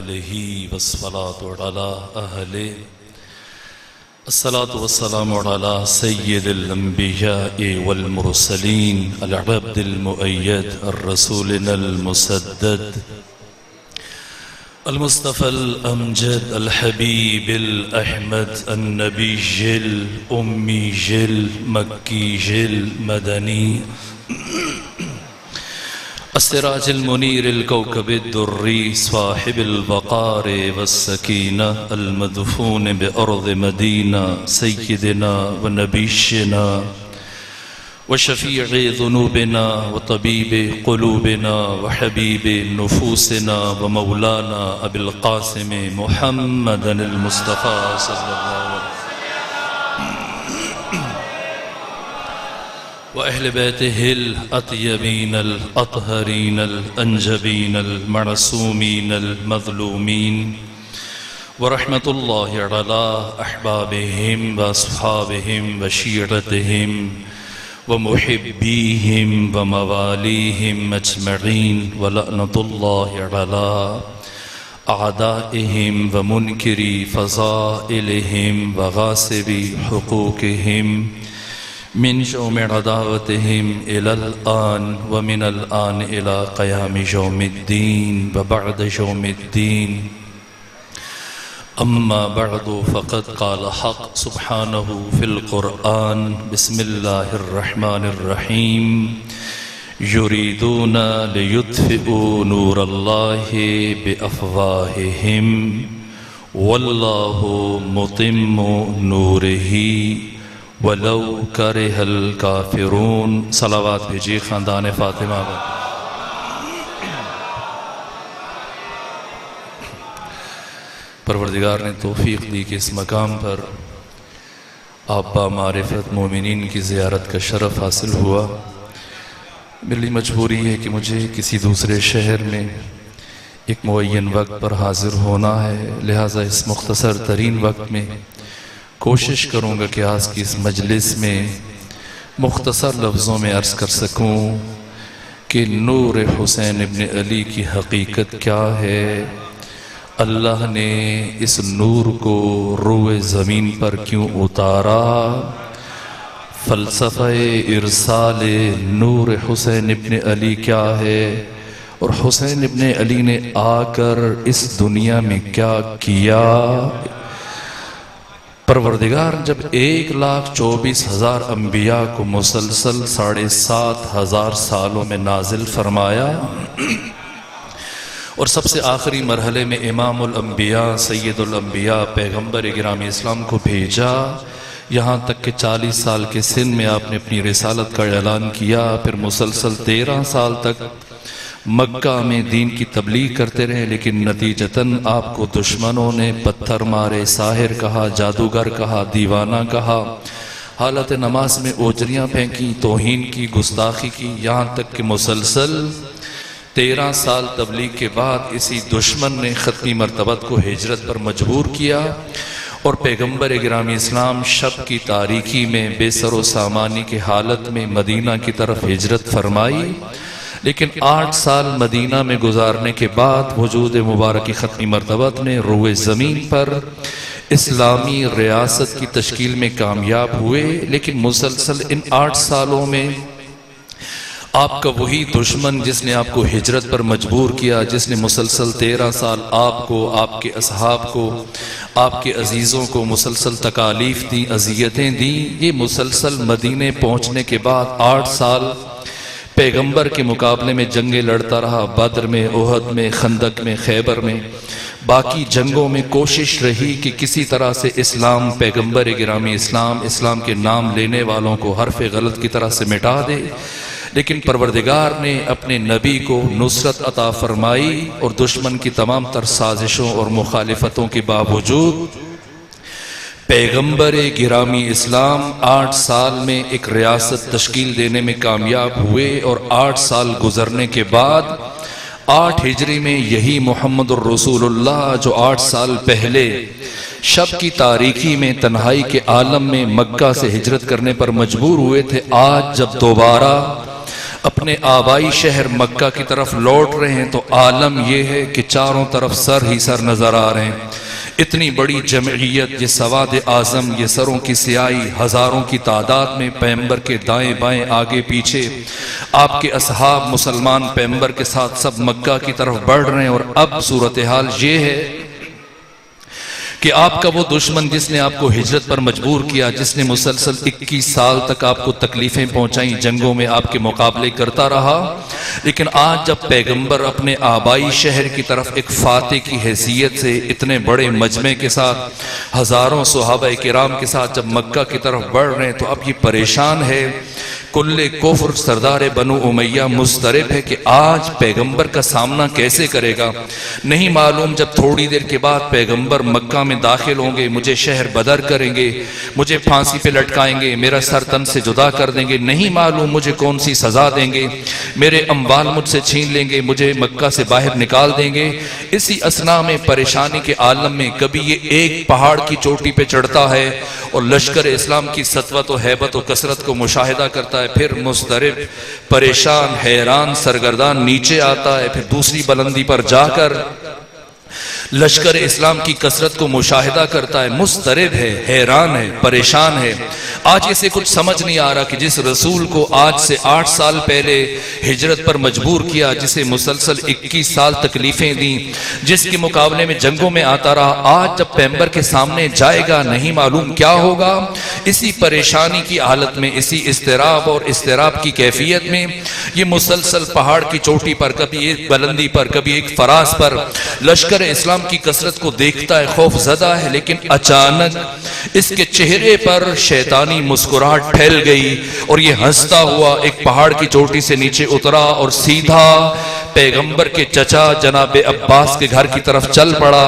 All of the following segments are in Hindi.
अहलिही वस्सलातु अला अहले अस्सलातु वस्सलामु अला सय्यिदिल अंबिया'i वल मुरसलीन अल अब्दिल मुअय्यद अर रसूलिनल मुसद्दद अल मुस्तफ़ल अमजद अल हबीबिल अहमद अन नबीजिल उम्मीजिल मक्कीजिल मदनी अस्सिराजिल मुनीरिल कौकबिद दुर्री स्वाहिबिल वक़ार वस्सकीना अल मदफून बिअर्ज़ मदीना सय्यिदिना व नबीशिना व शफ़ीअ ज़ुनूबिना व तबीब क़ुलूबिना व हबीब नुफूसिना व मौलाना अबिल क़ासिम मुहम्मदनिल मुस्तफ़ा सल्लल्लाहु व अहले बैतिहिल अत्यबीनल अतहरीनल अंजबीनल मअसूमीनल मज़लूमीन व रहमतुल्लाहि अला अहबाबिहिम व अस्हाबिहिम व शीअतिहिम व मुहिब्बीहिम व मवालीहिम अजमईन व लअनतुल्लाहि अला अअदाइहिम व मुनकिरी फ़ज़ाइलिहिम व गासिबी हुकूकिहिम मिन शौम अदावतिहिम इलल आन व मिनल आन इला क़याम यौमिद्दीन व बअद यौमिद्दीन अम्मा बअदु फ़क़द क़ाल हक़ सुब्हानहु फ़िल क़ुरआन बिस्मिल्लाहिर रहमानिर रहीम युरीदूना लियुत्फ़िउ नूरल्लाहि बिअफ़वाहिहिम वल्लाहु मुतिम्मु नूरिही वलौ करिहल काफिरून। सलावात भेजिए ख़ानदान फ़ातिमा पर। परवरदिगार ने तौफ़ीक़ दी कि इस मकाम पर आप बामारिफ़त मोमिनीन की ज़ियारत का शरफ़ हासिल हुआ। मेरी मजबूरी है कि मुझे किसी दूसरे शहर में एक मुअय्यन वक्त पर हाज़िर होना है, लिहाजा इस मुख्तसर तरीन वक्त में कोशिश करूँगा कि आज की इस मजलिस में मुख्तसर लफ्ज़ों में अर्ज़ कर सकूँ कि नूर हुसैन इब्न अली की हकीकत क्या है। अल्लाह ने इस नूर को रूए ज़मीन पर क्यों उतारा, फ़लसफ़े इरसाल नूर हुसैन इब्न अली क्या है और हुसैन इब्न अली ने आकर इस दुनिया में क्या किया। परवरदिगार जब 1,24,000 अम्बिया को मुसलसल 7,500 सालों में नाजिल फरमाया और सबसे आखिरी मरहले में इमामुल अम्बिया सैयदुल अम्बिया पैगम्बर गिरामी इस्लाम को भेजा, यहाँ तक कि 40 साल के सिन में आपने अपनी रिसालत का ऐलान किया। फिर मुसलसल 13 साल तक मक्का में दीन की तबलीग करते रहे, लेकिन नतीजतन आपको दुश्मनों ने पत्थर मारे, साहिर कहा, जादूगर कहा, दीवाना कहा, हालत नमाज में ओजरियाँ फेंकी, तौहीन की, गुस्ताखी की, यहाँ तक कि मुसलसल 13 साल तबलीग के बाद इसी दुश्मन ने ख़त्मी मरतबत को हिजरत पर मजबूर किया और पैगम्बर गिरामी इस्लाम शब की तारीकी में बेसरो सामानी की हालत में मदीना की तरफ हिजरत फरमाई। लेकिन 8 साल मदीना में गुजारने के बाद वजूद मुबारक की ख़त्मी मरतबत ने रूए ज़मीन पर इस्लामी रियासत की तश्कील में कामयाब हुए। लेकिन मुसलसल इन 8 सालों में आपका वही दुश्मन जिसने आपको हिजरत पर मजबूर किया, जिसने मुसलसल 13 साल आपको, आपके असहाब को, आपके अजीज़ों को मुसलसल तकालीफ दी, अजियतें दी, ये मुसलसल मदीने पहुँचने के बाद 8 साल पैगंबर के मुकाबले में जंगें लड़ता रहा। बद्र में, ओहद में, खंदक में, खैबर में, बाकी जंगों में कोशिश रही कि किसी तरह से इस्लाम, पैगंबर गिरामी इस्लाम, इस्लाम के नाम लेने वालों को हरफ गलत की तरह से मिटा दे। लेकिन परवरदिगार ने अपने नबी को नुसरत अता फरमाई और दुश्मन की तमाम तर साजिशों और मुखालिफतों के बावजूद पैगंबर गिरामी इस्लाम 8 साल में एक रियासत तश्कील देने में कामयाब हुए और 8 साल गुजरने के बाद 8 हिजरी में यही मुहम्मदुर रसूलुल्लाह जो 8 साल पहले शब की तारीकी में तन्हाई के आलम में मक्का से हिजरत करने पर मजबूर हुए थे, आज जब दोबारा अपने आबाई शहर मक्का की तरफ लौट रहे हैं तो आलम यह है कि चारों तरफ सर ही सर नजर आ रहे हैं। इतनी बड़ी जमईयत, ये सवाद आज़म, ये सरों की सियाही, हज़ारों की तादाद में पैगंबर के दाएं बाएं आगे पीछे आपके असहाब मुसलमान पैगंबर के साथ सब मक्का की तरफ बढ़ रहे हैं। और अब सूरत हाल ये है कि आपका वो दुश्मन जिसने आपको हिजरत पर मजबूर किया, जिसने मुसलसल 21 साल तक आपको तकलीफें पहुंचाई, जंगों में आपके मुकाबले करता रहा, लेकिन आज जब पैगंबर अपने आबाई शहर की तरफ एक फाते की हैसियत से इतने बड़े मजमे के साथ हजारों सहाबा किराम के साथ जब मक्का की तरफ बढ़ रहे हैं तो अब ये परेशान है। कुल्ले कुफ्र सरदार बनु उमैया मुस्तरब है कि आज पैगंबर का सामना कैसे करेगा, नहीं मालूम। जब थोड़ी देर के बाद पैगंबर मक्का में दाखिल होंगे, मुझे शहर बदर करेंगे, मुझे फांसी पे लटकाएंगे, मेरा सर तन से जुदा कर देंगे, नहीं मालूम मुझे कौन सी सजा देंगे, मेरे अम्वाल मुझसे छीन लेंगे, मुझे मक्का से बाहर निकाल देंगे। इसी असना में, परेशानी के आलम में, कभी ये एक पहाड़ की चोटी पे चढ़ता है और लश्कर इस्लाम की सतवत और हैबत और कसरत को मुशाहिदा करता है, फिर मुस्तरिब, परेशान, हैरान, सरगर्दान नीचे आता है, फिर दूसरी बुलंदी पर जाकर लश्कर इस्लाम की कसरत को मुशाहिदा करता है, मुस्तरिब है, हैरान है, परेशान है। आज इसे कुछ समझ नहीं आ रहा कि जिस रसूल को आज से 8 साल पहले हिजरत पर मजबूर किया, जिसे मुसलसल 21 साल तकलीफें दी, जिसके मुकाबले में जंगों में आता रहा, आज जब पैगंबर के सामने जाएगा नहीं मालूम क्या होगा। इसी परेशानी की हालत में, इसी इस्तिराब और इस्तिराब की कैफियत में ये मुसलसल पहाड़ की चोटी पर, कभी एक बुलंदी पर, कभी एक फराज पर लश्कर इस्लाम की कसरत को देखता है, खौफ ज़दा है। लेकिन अचानक इसके चेहरे पर शैतानी मुस्कुराहट फैल गई और ये हंसता हुआ एक पहाड़ की चोटी से नीचे उतरा और सीधा पैगंबर के चचा जनाब अब्बास के घर की तरफ चल पड़ा।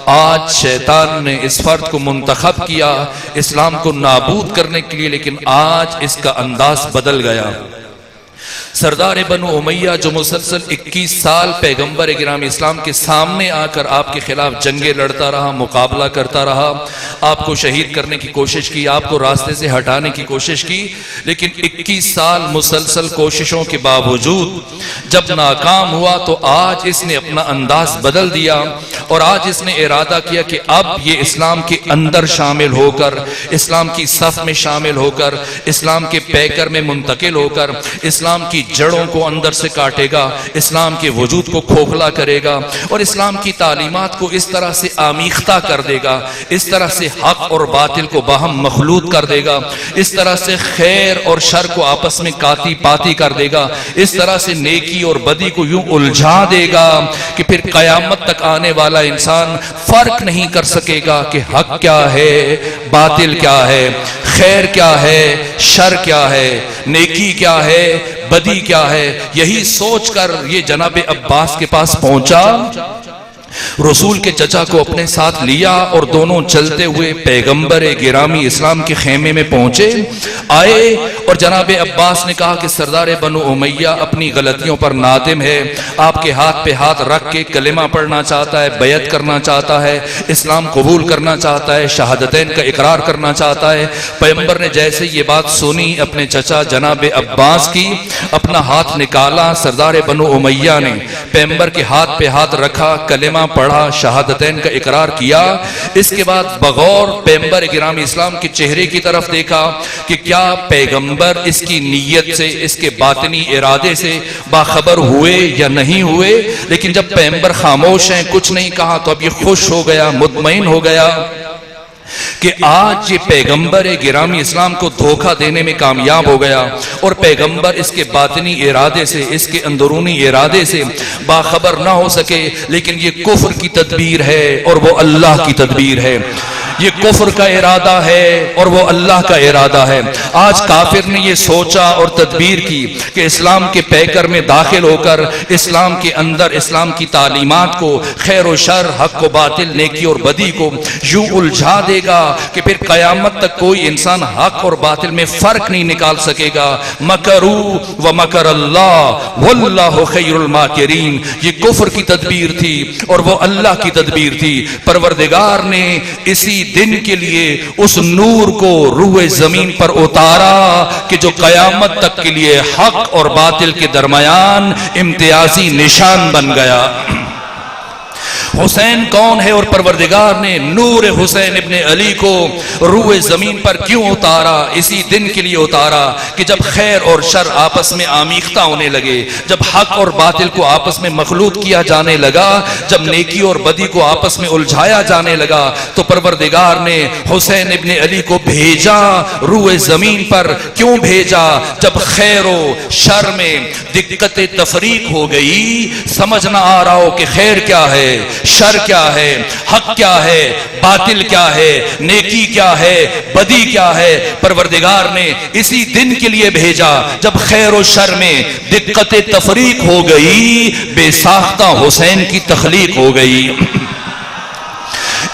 आज शैतान ने इस फर्द को मुंतखब किया इस्लाम को नाबूद करने के लिए, लेकिन आज इसका अंदाज बदल गया। सरदार बनु उमैया जो मुसलसल 21 साल पैगंबर गिराम इस्लाम के सामने आकर आपके खिलाफ जंगे लड़ता रहा, मुकाबला करता रहा, आपको शहीद करने की कोशिश की, आपको रास्ते से हटाने की कोशिश की, लेकिन 21 साल मुसलसल कोशिशों के बावजूद जब नाकाम हुआ तो आज इसने अपना अंदाज बदल दिया और आज इसने इरादा किया कि अब ये इस्लाम के अंदर शामिल होकर, इस्लाम की सफ में शामिल होकर, इस्लाम के पैकर में मुंतकिल होकर इस्लाम की जड़ों को अंदर से काटेगा, इस्लाम के वजूद को खोखला करेगा और इस्लाम की तालीमात को इस तरह से आमीख्ता कर देगा, इस तरह से हक और बातिल को बाहम मखलूत कर देगा, इस तरह से खैर और शर को आपस में काती पाती कर देगा, इस तरह से नेकी और बदी को यूं उलझा देगा कि फिर कयामत तक आने वाला इंसान फर्क नहीं कर सकेगा कि हक क्या है, बातिल क्या है, खैर क्या है, शर क्या है, नेकी क्या है, बदी क्या है। यही सोचकर ये जनाब अब्बास के पास पहुंचा, रसूल के चचा को अपने साथ लिया और दोनों चलते हुए पैगंबर गिरामी इस्लाम के खेमे में पहुंचे, आए और जनाब अब्बास ने कहा कि सरदार बनु उमैया अपनी गलतियों पर नादिम है, आपके हाथ पे हाथ रख के कलेमा पढ़ना चाहता है, बैत करना चाहता है, इस्लाम कबूल करना चाहता है, शहादतैन का इकरार करना चाहता है। पैगंबर ने जैसे ये बात सुनी अपने चचा जनाब अब्बास की, अपना हाथ निकाला, सरदार बनु उमैया ने पैगंबर के हाथ पे हाथ रखा, कलेमा पढ़ा, शहादतैन का इकरार किया। इसके बाद बगौर पैगंबर गिरामी इस्लाम के चेहरे की तरफ देखा कि क्या पैगंबर इसकी नीयत से, इसके बातनी इरादे से बाखबर हुए या नहीं हुए। लेकिन जब पैगंबर खामोश हैं, कुछ नहीं कहा, तो अब ये खुश हो गया, मुतमईन हो गया कि आज ये पैगंबर गिरामी इस्लाम को धोखा देने में कामयाब हो गया और पैगंबर इसके बातनी इरादे से, इसके अंदरूनी इरादे से बाखबर ना हो सके। लेकिन ये कुफ्र की तदबीर है और वो अल्लाह की तदबीर है, ये कुफ्र का इरादा है और वो अल्लाह का इरादा है। आज काफिर ने ये सोचा और तदबीर की कि इस्लाम के पैकर में दाखिल होकर इस्लाम के अंदर इस्लाम की तालीमात को, खैर व शर, हक व बातिल, नेकी और बदी को यूं उलझा देगा कि फिर कयामत तक कोई इंसान हक और बातिल में फर्क नहीं निकाल सकेगा। मकरू व मकर अल्लाह वल्लाहु खैरुल माकिरीन, ये कुफ्र की तदबीर थी और वो अल्लाह की तदबीर थी। परवरदिगार ने इसी दिन के लिए उस नूर को रूए जमीन पर उतारा कि जो कयामत तक के लिए हक और बातिल के दरमियान इम्तियाजी निशान बन गया। हुसैन कौन है और परवरदिगार ने नूर हुसैन इब्ने अली को रूए जमीन पर क्यों उतारा? इसी दिन के लिए उतारा कि जब खैर और शर आपस में आमीख्ता होने लगे, जब हक और बातिल को आपस में मखलूत किया जाने लगा, जब नेकी और बदी को आपस में उलझाया जाने लगा, तो परवरदिगार ने हुसैन इब्ने अली को भेजा रूए जमीन पर। क्यों भेजा? जब खैर और शर में दिक्कत तफरीक हो गई, समझ ना आ रहा हो कि खैर क्या है, शर क्या है, हक क्या है, बातिल क्या है, नेकी क्या है, बदी क्या है। परवरदिगार ने इसी दिन के लिए भेजा जब खैर और शर में दिक्कत तफरीक हो गई, बेसाख्ता हुसैन की तखलीक हो गई।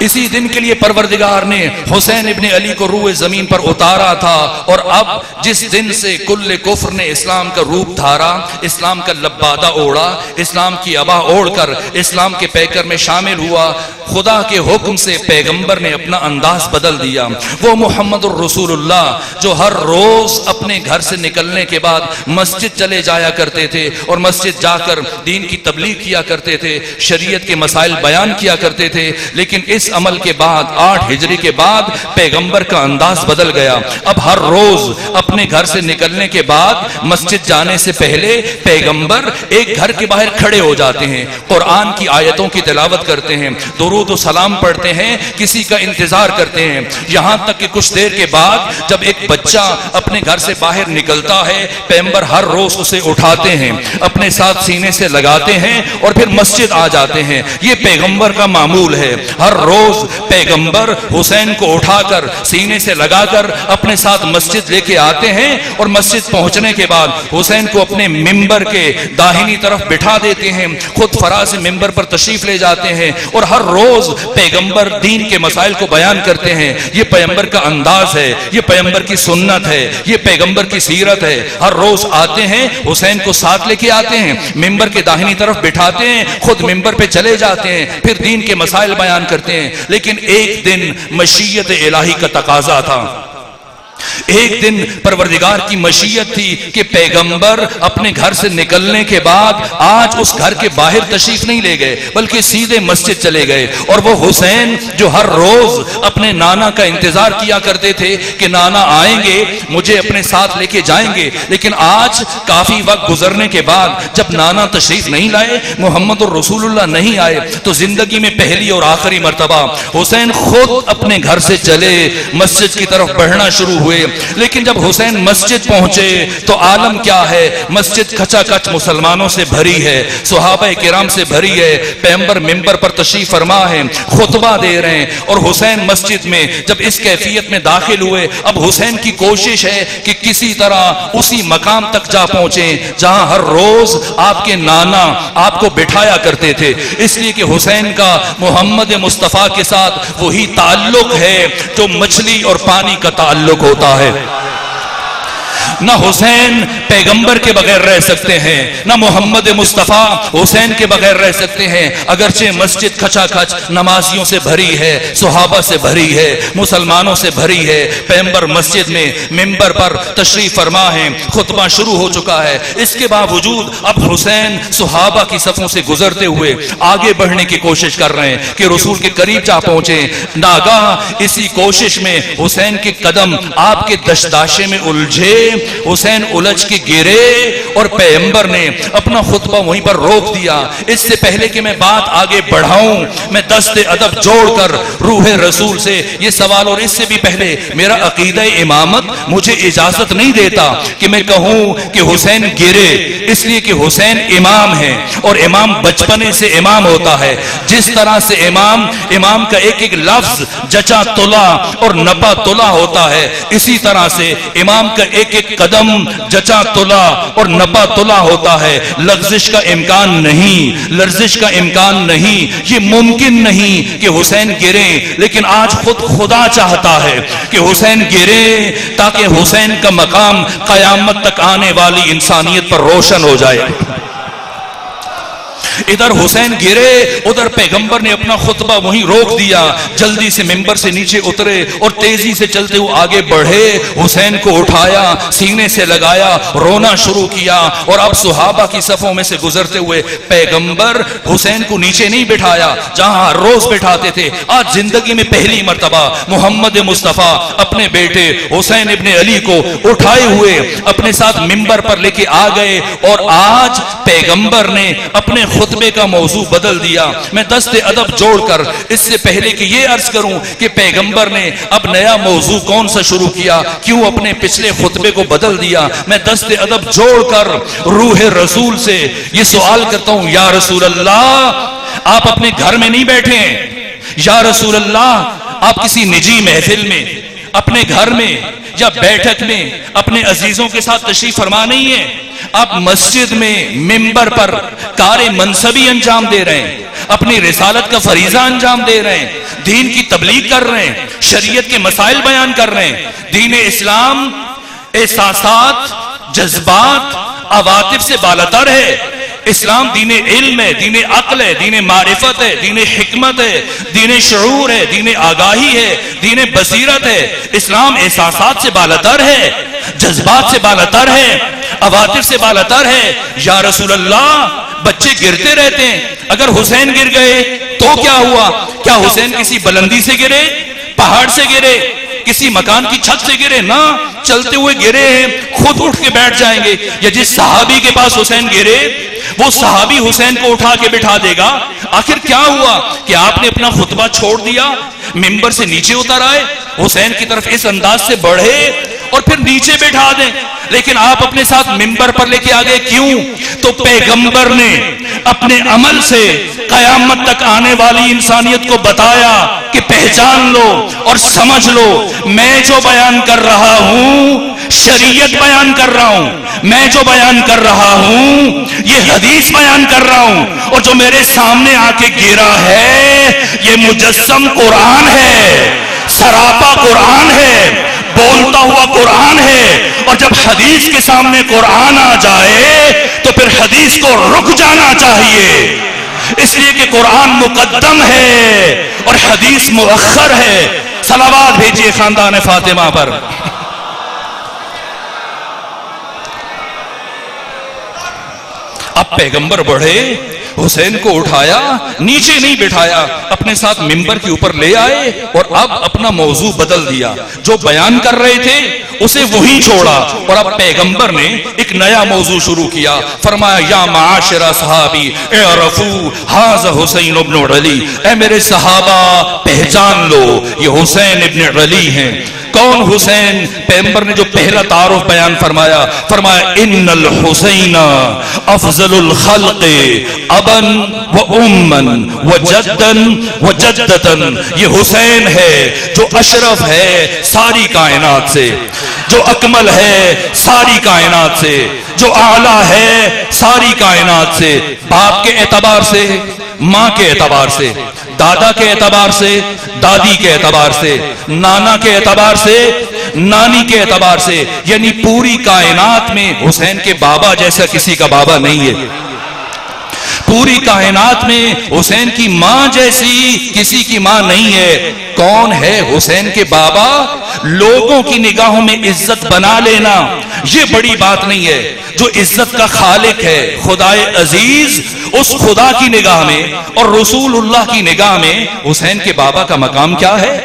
इसी दिन के लिए परवरदिगार ने हुसैन इब्ने अली को रूए जमीन पर उतारा था। और अब जिस दिन से कुल्ले कुफ्र ने इस्लाम का रूप धारा, इस्लाम का लब्बादा ओढ़ा, इस्लाम की अबा ओढ़कर इस्लाम के पैकर में शामिल हुआ, खुदा के हुक्म से पैगंबर ने अपना अंदाज बदल दिया। वो मोहम्मदुर रसूलुल्लाह जो हर रोज अपने घर से निकलने के बाद मस्जिद चले जाया करते थे और मस्जिद जाकर दीन की तबलीग किया करते थे, शरीयत के मसाइल बयान किया करते थे, लेकिन इस अमल के बाद 8 हिजरी के बाद पैगंबर का अंदाज बदल गया। अब हर रोज अपने घर से निकलने के बाद मस्जिद जाने से पहले पैगंबर एक घर के बाहर खड़े हो जाते हैं, कुरान की आयतों की तिलावत करते हैं, दुरूद व सलाम पढ़ते हैं, किसी का इंतजार करते हैं। यहां तक कि कुछ देर के बाद जब एक बच्चा अपने घर से बाहर निकलता है, पैगंबर हर रोज उसे उठाते हैं, अपने साथ सीने से लगाते हैं और फिर मस्जिद आ जाते हैं। ये पैगंबर का मामूल है। हर रोज पैगंबर हुसैन को उठाकर सीने से लगाकर अपने साथ मस्जिद लेके आते हैं और मस्जिद पहुंचने के बाद हुसैन को अपने मिंबर के दाहिनी तरफ बिठा देते हैं, खुद फराज मिंबर पर तशरीफ ले जाते हैं और हर रोज पैगंबर दीन के मसाइल को बयान करते हैं। ये पैगंबर का अंदाज है, ये पैगंबर की सुन्नत है, ये पैगंबर की सीरत है। हर रोज आते हैं, हुसैन को साथ लेके आते हैं, मिंबर के दाहिनी तरफ बिठाते हैं, खुद मिंबर पे चले जाते हैं, फिर दीन के मसाइल बयान करते हैं। लेकिन एक दिन मशीयत इलाही का तकाजा था, एक दिन परवरदिगार की मशीयत थी कि पैगंबर अपने घर से निकलने के बाद आज उस घर के बाहर तशरीफ नहीं ले गए, बल्कि सीधे मस्जिद चले गए। और वो हुसैन जो हर रोज अपने नाना का इंतजार किया करते थे कि नाना आएंगे, मुझे अपने साथ लेके जाएंगे, लेकिन आज काफी वक्त गुजरने के बाद जब नाना तशरीफ नहीं लाए, मोहम्मद और रसूलुल्लाह नहीं आए, तो जिंदगी में पहली और आखिरी मर्तबा हुसैन खुद अपने घर से चले मस्जिद की तरफ बढ़ना शुरू हुए। लेकिन जब हुसैन मस्जिद पहुंचे तो आलम क्या है, मस्जिद खचाखच मुसलमानों से भरी है, सुहाबा किराम से भरी है। पैगंबर मिंबर पर तशरीफ फरमा है, खुतबा दे रहे हैं और हुसैन मस्जिद में जब इस कैफियत में दाखिल हुए, अब हुसैन की कोशिश है कि किसी तरह उसी मकाम तक जा पहुंचे जहां हर रोज आपके नाना आपको बिठाया करते थे। इसलिए कि हुसैन का मोहम्मद मुस्तफा के साथ वही ताल्लुक है जो मछली और पानी का ताल्लुक होता है। ना हुसैन पैगंबर के बगैर रह सकते हैं, ना मोहम्मद मुस्तफा हुसैन के बगैर रह सकते हैं। अगरचे मस्जिद खचाखच नमाजियों से भरी है, सुहाबा से भरी है, मुसलमानों से भरी है, पैगंबर मस्जिद में मिंबर पर तशरीफ फरमा है, खुतबा शुरू हो चुका है। इसके बावजूद अब हुसैन सुहाबा की सफों से गुजरते हुए आगे बढ़ने की कोशिश कर रहे हैं कि रसूल के करीब जा पहुंचे। नागाह इसी कोशिश में हुसैन के कदम आपके दशदाशे में उलझे, हुसैन उलझ के गिरे और पैगंबर ने अपना खुतबा वहीं पर रोक दिया। इससे पहले कि मैं बात आगे बढ़ाऊं, मैं दस्ते अदब जोड़कर रूह रसूल से ये सवाल, और इससे भी पहले मेरा अकीदा इमामत मुझे इजाजत नहीं देता कि मैं कहूं कि हुसैन गिरे, इसलिए कि हुसैन इमाम है और इमाम बचपने से इमाम होता है। जिस तरह से इमाम का एक एक लफ्ज जचा तुला और नपा तुला होता है, इसी तरह से इमाम का एक एक कदम जचा तुला और नपा तुला होता है। लर्जिश का इम्कान नहीं, लर्जिश का इम्कान नहीं, ये मुमकिन नहीं कि हुसैन गिरे। लेकिन आज खुद खुदा चाहता है कि हुसैन गिरे ताकि हुसैन का मकाम कयामत तक आने वाली इंसानियत पर रोशन हो जाए। इधर हुसैन गिरे, उधर पैगंबर ने अपना खुतबा वहीं रोक दिया, जल्दी से मिंबर से नीचे उतरे और तेजी से चलते हुए आगे बढ़े, हुसैन को उठाया, सीने से लगाया, रोना शुरू किया। और अब सुहाबा की सफों में से गुजरते हुए पैगंबर हुसैन को नीचे नहीं बिठाया जहां हर रोज बिठाते थे, आज जिंदगी में पहली मर्तबा मोहम्मद मुस्तफा अपने बेटे हुसैन इब्ने अली को उठाए हुए अपने साथ मिंबर पर लेके आ गए। और आज पैगंबर ने अपने खुतबे का मौजू बदल दिया। मैं दस्ते अदब जोड़कर इससे पहले कि ये अर्ज करूं कि पैगंबर ने अब नया मौजू कौन सा शुरू किया, क्यों अपने पिछले खुतबे को बदल दिया, मैं दस्ते अदब जोड़कर रूह रसूल से ये सवाल करता हूं, या रसूल अल्लाह आप अपने घर में नहीं बैठे हैं, या रसूल अल्लाह आप किसी निजी महफिल में, अपने घर में या बैठक में अपने अजीजों के साथ तशरीफ फरमा नहीं है, आप मस्जिद में मिंबर पर कारे मनसबी अंजाम दे रहे हैं, अपनी रिसालत का फरीजा अंजाम दे रहे हैं, दीन की तबलीग कर रहे हैं, शरीयत के मसाइल बयान कर रहे हैं। दीन इस्लाम एहसासात, जज्बात, अवातिफ से बालातर है। इस्लाम दीने इल्म है, दीने अक्ल है, दीने मारिफत है, दीने हिकमत है, दीने शऊर है, दीने आगाही है, दीने बसीरत है। इस्लाम एहसासात से बालातर है, जज्बात से बालातर है, अवातिफ से बालातर है। या रसूल अल्लाह बच्चे गिरते रहते हैं, अगर हुसैन गिर गए तो क्या हुआ? क्या हुसैन किसी बुलंदी से गिरे, पहाड़ से गिरे, किसी मकान की छत से गिरे? ना, चलते हुए गिरे हैं, खुद उठ के बैठ जाएंगे। या जिस सहाबी के पास हुसैन गिरे वो सहाबी हुसैन को उठा के बिठा देगा। आखिर क्या हुआ कि आपने अपना खुतबा छोड़ दिया, मिंबर से नीचे उतर आए, हुसैन की तरफ इस अंदाज से बढ़े और फिर नीचे बैठा दें, लेकिन आप अपने साथ मिंबर पर लेके आ गए। क्यों? तो पैगंबर ने अपने अमल से कयामत तक आने वाली इंसानियत को बताया कि पहचान लो और समझ लो, मैं जो बयान कर रहा हूं शरीयत बयान कर रहा हूं, मैं जो बयान कर रहा हूं ये हदीस बयान कर रहा हूं, और जो मेरे सामने आके गिरा है ये मुजस्सम कुरान है, सरापा कुरान है, बोलता हुआ कुरान है। और जब हदीस के सामने कुरान आ जाए तो फिर हदीस को रुक जाना चाहिए, इसलिए कि कुरान मुकद्दम है और हदीस मुअख्खर है। सलावात भेजिए खानदान फातिमा पर। अब पैगंबर बढ़े, हुसैन को उठाया, नीचे नहीं बिठाया, अपने साथ मिंबर के ऊपर ले आए और अब अपना मौजू बदल दिया। जो बयान कर रहे थे उसे वहीं छोड़ा और अब पैगंबर ने एक नया मौजू शुरू किया। फरमाया, या माशिरा सहाबी इरफू हाज़ा हुसैन इब्न अली, ऐ मेरे सहाबा पहचान लो ये हुसैन इब्न अली हैं। कौन हुसैन? पैगंबर ने जो पहला तारुफ बयान फरमाया, फरमाया इन्नल हुसैन अफजलुल खल्क़ अबन व उम्मन व जद्दन व जद्दतन। ये हुसैन है जो अशरफ है सारी कायनात से, जो अकमल है सारी कायनात से, जो आला है सारी कायनात से। बाप के एतबार से, माँ के एतबार से, दादा के एतबार से, दादी के एतबार से, नाना के एतबार से, नानी के एतबार से, यानी पूरी कायनात में हुसैन के बाबा जैसा किसी का बाबा नहीं है। पूरी कायनात में हुसैन की मां जैसी किसी की मां नहीं है। कौन है हुसैन के बाबा? लोगों की निगाहों में इज्जत बना लेना ये बड़ी बात नहीं है। जो इज्जत का खालिक है खुदाए अजीज, उस खुदा की निगाह में और रसूलुल्लाह की निगाह में हुसैन के बाबा का मकाम क्या है,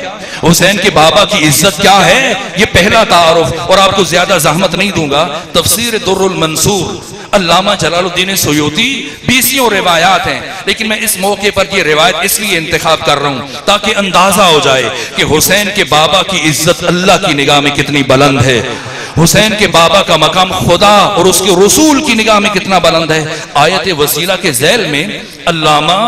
हुसैन के बाबा की इज्जत क्या है, ये पहला तारुफ। और आपको ज्यादा जहमत नहीं दूंगा, तफसीर दुर्रुल मंसूर अल्लामा जलालुद्दीन सुयूती 20 रिवायात हैं, लेकिन मैं इस मौके पर ये रिवायत इसलिए इंतखाब कर रहा हूं ताकि अंदाजा हो जाए कि हुसैन के बाबा की इज्जत अल्लाह की निगाह में कितनी बुलंद है, हुसैन के बाबा का मकाम खुदा और उसके रसूल की निगाह में कितना बुलंद है। आयत वसीला के झैल में अल्लामा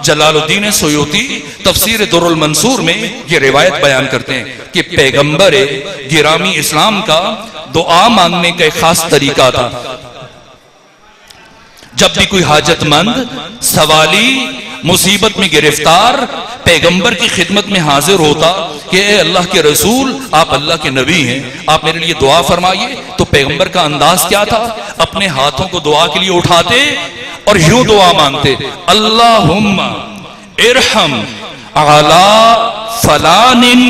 जलालुद्दीन सुयूती तफसीर दुर्रुल मंसूर में ये रिवायत बयान करते हैं कि पैगंबर गिरामी इस्लाम का दुआ मांगने का एक खास तरीका था। जब भी कोई हाजतमंद, सवाली, मुसीबत में गिरफ्तार पैगंबर की खिदमत में हाजिर होता कि ए अल्लाह के रसूल, आप अल्लाह के नबी हैं, आप मेरे लिए दुआ फरमाइए, तो पैगंबर का अंदाज क्या था? अपने हाथों को दुआ के लिए उठाते और यूं दुआ मांगते, अल्लाहुम्मा इरहम अला फलानिन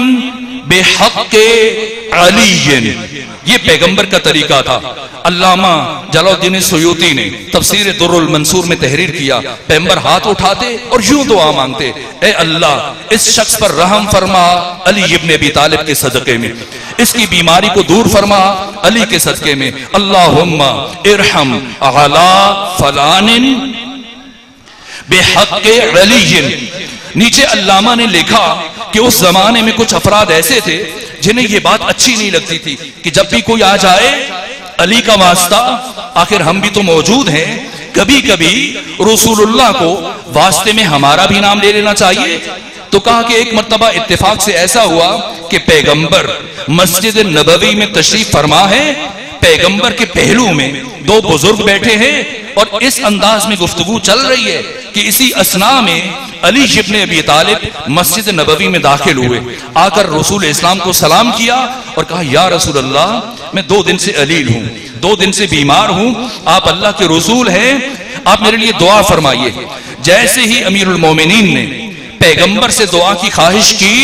बेहक़्क़े अलीयिन। ये पैगंबर का तरीका था। अल्लामा जलालुद्दीन सुयूती ने तफसीर दुर्रुल मंसूर में तहरीर किया, पैगंबर हाथ उठाते और यूं दुआ मांगते, ए अल्लाह इस शख्स पर रहम फरमा अली इब्न अबी तालिब के सदके में, इसकी बीमारी को दूर फरमा अली के सदके में। अल्लाहुम्मा इरहम अला फलानिन बेहक़्क़े अलीयिन। नीचे अल्लामा ने लिखा कि उस जमाने में कुछ अफराद ऐसे थे जिन्हें यह बात अच्छी नहीं लगती थी कि जब भी कोई आ जाए अली का वास्ता, आखिर हम भी तो मौजूद हैं, कभी कभी रसूलुल्लाह को वास्ते में हमारा भी नाम ले लेना चाहिए। तो कहा कि एक मर्तबा इत्तेफाक से ऐसा हुआ कि पैगंबर मस्जिद नबवी में तशरीफ फरमा है, पैगंबर के पहलू में दो बुजुर्ग बैठे हैं और इस अंदाज में गुफ्तगू चल रही है कि इसी असना में अली इब्न अबी तालिब मस्जिद नबवी में दाखिल हुए, आकर रसूल इस्लाम को सलाम किया और कहा, या रसूल अल्लाह, मैं 2 दिन से अलील हूं, 2 दिन से बीमार हूं, आप अल्लाह के रसूल हैं, आप मेरे लिए दुआ फरमाइए। जैसे ही अमीरुल मोमिनीन ने पैगंबर से दुआ की ख्वाहिश की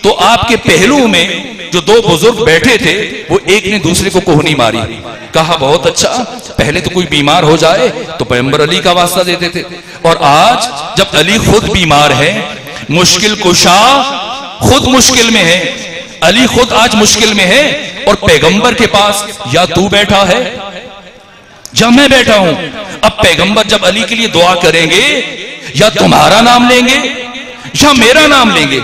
तो आपके पहलू में जो 2 बुजुर्ग बैठे थे वो एक ने दूसरे को कोहनी मारी। कहा, बहुत अच्छा, पहले तो कोई बीमार हो जाए तो पैगंबर अली का वास्ता देते थे, और आज जब अली खुद बीमार है, मुश्किल कुशा खुद मुश्किल में है, अली खुद आज मुश्किल में है और पैगंबर के पास या तू बैठा है या मैं बैठा हूं। अब पैगंबर जब अली के लिए दुआ करेंगे या तुम्हारा नाम लेंगे या मेरा नाम लेंगे,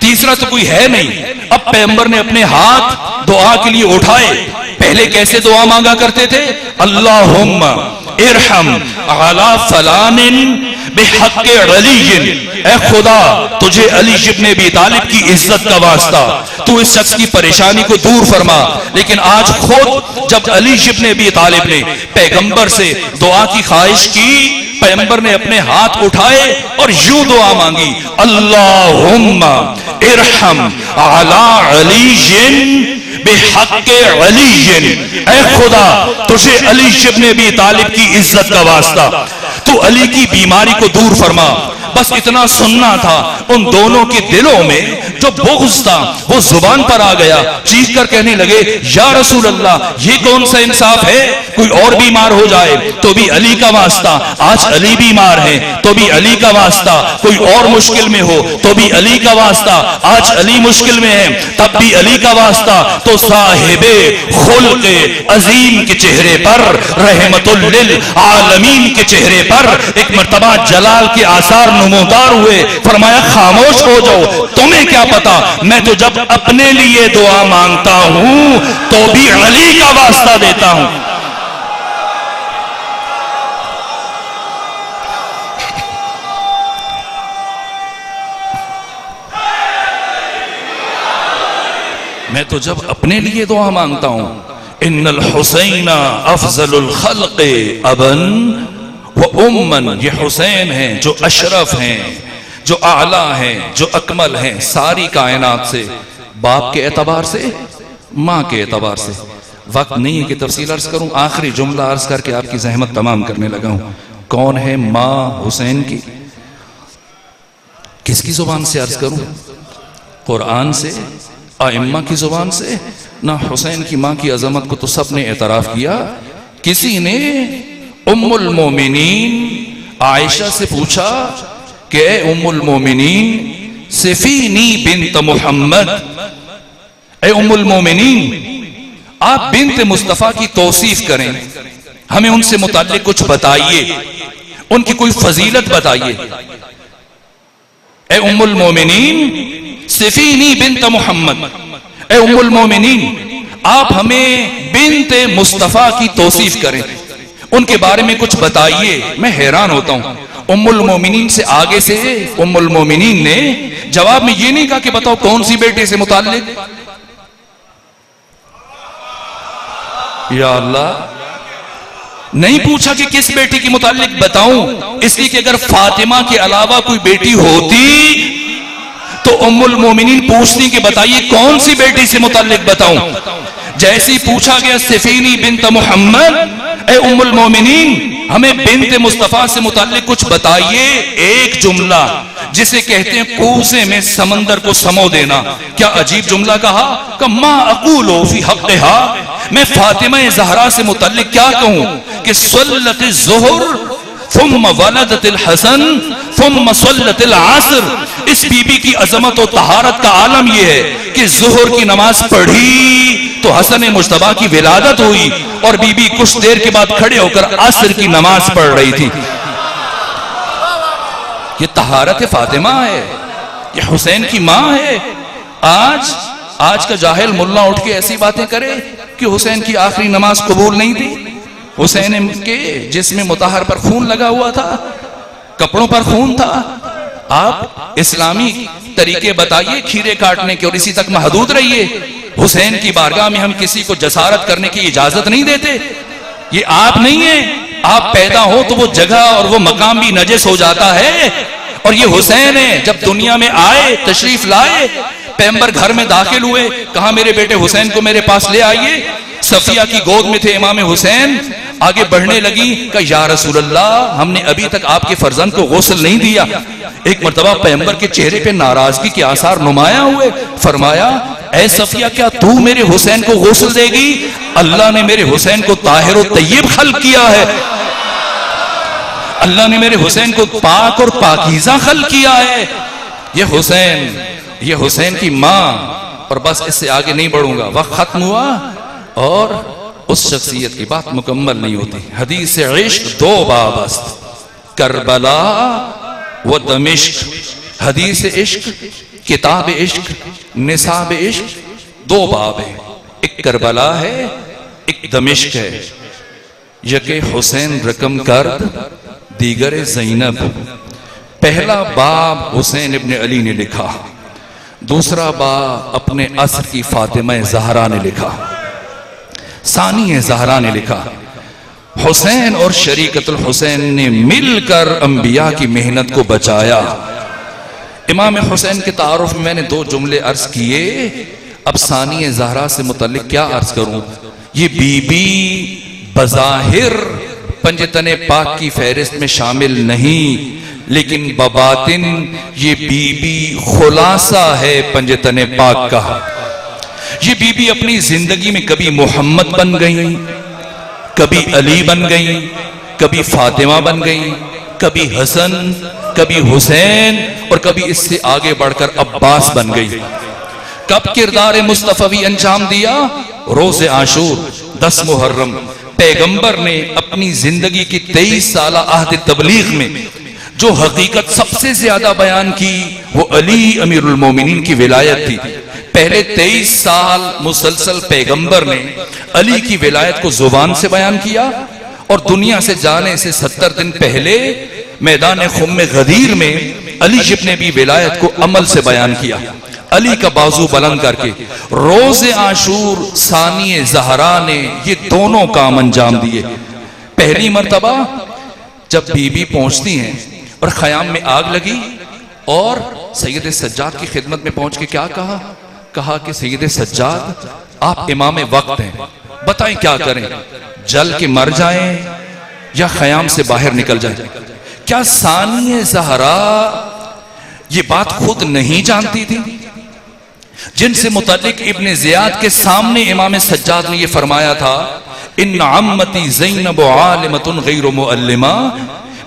तीसरा तो कोई है नहीं। अब पैगंबर ने अपने हाथ दुआ के लिए उठाए। पहले कैसे दुआ मांगा करते थे? अल्लाहुम्मा इरहम अला फलानिन बिहक़्क़े अलीयिन। ए खुदा, तुझे अली इब्न अबी तालिब की इज्जत का वास्ता, तू इस शख्स की परेशानी को दूर फरमा। लेकिन आज खुद जब अली इब्न अबी तालिब ने पैगंबर से दुआ की ख्वाहिश की, पैगंबर ने अपने हाथ उठाए और यूं दुआ मांगी, अल्लाहुम्मा इरहम अला अलीयिन बिहक़्क़े अलीयिन। ऐ खुदा, तुझे अली इब्न अबी तालिब की इज्जत का वास्ता, तू अली की बीमारी को दूर फरमा। बस इतना सुनना था। उन दोनों के दिलों में जो बुग़्ज़ था वो जुबान पर आ गया। चीख कर कहने लगे, या रसूल अल्लाह, ये कौन सा इंसाफ है? कोई और बीमार हो जाए तो भी अली का वास्ता, आज अली बीमार है तो भी अली का वास्ता, कोई और मुश्किल में हो तो भी अली का वास्ता, आज अली मुश्किल में है तब भी अली का वास्ता। तो साहिबे खुल्क़े अजीम के चेहरे पर, रहमतुल लिल आलमीन के चेहरे पर एक मर्तबा जलाल के आसार नमूदार हुए। फरमाया, खामोश हो जाओ, तुम्हें क्या पता, मैं तो जब अपने लिए दुआ मांगता हूं तो भी अली का वास्ता देता हूं। मैं तो जब अपने लिए दुआ मांगता हूं, इन्नल हुसैना अफजलुल खल्क़े अबन वो उम्मन, ये हुसैन हैं जो अशरफ हैं, जो आला हैं, जो अकमल हैं सारी कायनात से, बाप के एतबार से, माँ के एतबार से। वक्त नहीं है कि तफसील अर्ज करूं, आखिरी जुमला अर्ज करके आपकी जहमत तमाम करने लगा हूं। कौन है माँ हुसैन की? किसकी जुबान से अर्ज करूं? कुरान से, आइम्मा की जुबान से? ना, हुसैन की माँ की अजमत को तो सबने एतराफ किया। किसी ने उम्मुल मोमिनीन आयशा से पूछा कि उम्मुल मोमिनीन सिफीनी बिन्त मुहम्मद, ए उम्मुल मोमिनीन, आप बिन्त मुस्तफा की तौसीफ करें, हमें उनसे मुताल्लिक कुछ बताइए, उनकी कोई फजीलत बताइए। ए उम्मुल मोमिनीन सिफीनी बिन्त मुहम्मद, ए उम्मुल मोमिनीन, आप हमें बिन्त मुस्तफा की तौसीफ करें, उनके बारे में कुछ बताइए। मैं हैरान होता हूं, उम्मुल मोमिनीन से आगे से उम्मुल मोमिनीन ने जवाब में ये नहीं कहा कि बताओ कौन सी बेटे से मुताल्लिक। या अल्लाह, नहीं पूछा कि किस बेटी की मुताल्लिक बताऊं, इसलिए कि अगर फातिमा के अलावा कोई बेटी होती तो उम्मुल मोमिनीन पूछती कि बताइए कौन सी बेटी से मुताल्लिक बताऊं। जैसे ही पूछा गया सिफीनी बिन्त मुहम्मद, ए उम्मुल मोमिनीन, हमें बिन्ते मुस्तफा से मुताल्लिक कुछ बताइए, एक जुमला जिसे कहते हैं कोसे में समंदर को समो देना। क्या अजीब जुमला कहा कि मा अकूलो फी हक़्क़िहा, मैं फातिमा ज़हरा से मुताल्लिक क्या कहूं कि सल्लत ज़ुहर थुम्मा वलदतिल हसन थुम्मा सल्लतिल असर। इस बीबी की अजमत और तहारत का आलम यह है कि ज़ुहर की नमाज पढ़ी तो हसन मुश्तबा की विलादत हुई और बीबी कुछ देर के बाद खड़े होकर असर की नमाज पढ़ रही थी। ये तहारत फातिमा है, ये हुसैन की मां है। आज का जाहिल मुल्ला उठ के ऐसी बातें करे कि हुसैन की आखिरी नमाज कबूल नहीं थी। हुसैन के जिस्म मुताहर पर खून लगा हुआ था, कपड़ों पर खून था। आप इस्लामी तरीके बताइए खीरे काटने के और इसी तक महदूद रहिए। हुसैन की बारगाह में हम किसी को जसारत करने की इजाजत नहीं देते। ये आप नहीं है, आप पैदा हो तो वो जगह और वो मकाम भी नजस हो जाता है। और ये हुसैन है, जब दुनिया में आए, तशरीफ लाए, पैगंबर घर में दाखिल हुए, कहा मेरे बेटे हुसैन को मेरे पास ले आइए। सफिया की गोद में थे इमाम हुसैन। आगे बढ़ने लगी, कहा या रसूल अल्लाह, हमने अभी तक आपके फर्जंद को गुस्ल नहीं दिया। एक मर्तबा पैगंबर के चेहरे पे नाराजगी के आसार नुमाया हुए। फरमाया, ऐ सफिया, क्या तू मेरे हुसैन को गुस्ल देगी? अल्लाह ने मेरे हुसैन को ताहिर और तय्यब खल्क किया है। अल्लाह ने मेरे हुसैन को पाक और पाकीज़ा खल्क किया है। ये हुसैन की मां। और बस इससे आगे नहीं बढ़ूंगा, वक्त खत्म हुआ और उस शख्सियत की बात मुकम्मल नहीं होती। हदीस इश्क दो बाबस्त, करबला व दमिश्क। हदीस इश्क, किताब इश्क, निसाब इश्क, दो बाब है। एक करबला है, एक दमिश्क है। यके हुसैन रकम कर्द, दीगर ज़ैनब। पहला बाब हुसैन इब्ने अली ने लिखा, दूसरा बाब अपने असर की फातिमा ज़हरा ने लिखा, सानी ज़हरा ने लिखा। हुसैन और शरीकतुल हुसैन ने मिलकर अंबिया की मेहनत को बचाया। इमाम हुसैन के तारुफ में मैंने दो जुमले अर्ज किए, अब सानी ज़हरा से मुतल्लिक क्या अर्ज करूं। ये बीबी बज़ाहिर पंजतने पाक की फहरिस्त में शामिल नहीं, लेकिन बबातिन ये बीबी खुलासा है पंजतने पाक का। ये बीबी अपनी जिंदगी में कभी मोहम्मद बन गई, कभी अली बन गई, कभी फातिमा बन गई, कभी हसन, कभी हुसैन और कभी इससे आगे बढ़कर अब्बास बन गई। कब किरदार मुस्तफवी अंजाम दिया? रोज़े आशूर 10 मुहर्रम। पैगंबर ने अपनी जिंदगी की 23 साल आहद तबलीग में जो हकीकत सबसे ज्यादा बयान की वो अली अमीरुल मोमिनीन की विलायत थी। पहले 23 साल मुसलसल पैगंबर ने अली की विलायत को जुबान से बयान किया और दुनिया से जाने से 70 दिन पहले मैदान खुम्मे गदीर में अली इब्ने भी विलायत को अमल से बयान किया, अली का बाजू बुलंद करके। रोज़े आशूर सानी ज़हरा ने ये दोनों काम अंजाम दिए। पहली मर्तबा जब बीबी पहुंचती हैं और ख़याम में आग लगी और सैयद सज्जाद की खिदमत में पहुंच के क्या कहा कि सैयद सज्जाद, आप इमाम वक्त हैं, बताएं क्या करें, जल के मर जाएं या ख़याम से बाहर निकल जाएं। क्या सानी ज़हरा ये बात खुद नहीं जानती थी, जिनसे मुतल्लिक इब्ने ज़ियाद के सामने इमाम सज्जाद ने यह फरमाया था, इन्ना अम्मती ज़ैनब आलिमतुन गैर मुअल्लिमा,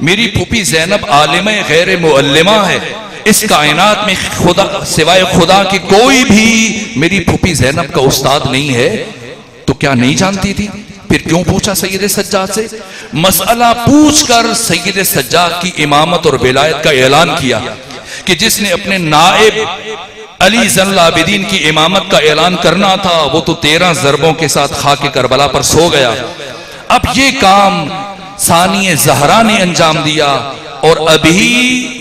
मेरी फूफी ज़ैनब आलिम गैर मुअल्लिमा है। इस कायनात में खुदा सिवाय खुदा की कोई भी मेरी फूफी ज़ैनब का उस्ताद नहीं है। तो क्या नहीं जानती थी? फिर क्यों पूछा सैयद सज्जाद से? मसला पूछकर सैयद सज्जाद की इमामत और विलायत का ऐलान किया कि जिसने अपने नायब अली ज़ैनुल आबिदीन की इमामत का ऐलान करना था वो तो 13 ज़रबों के साथ खाके करबला पर सो गया। अब ये काम सानी ज़हरा ने अंजाम दिया और अभी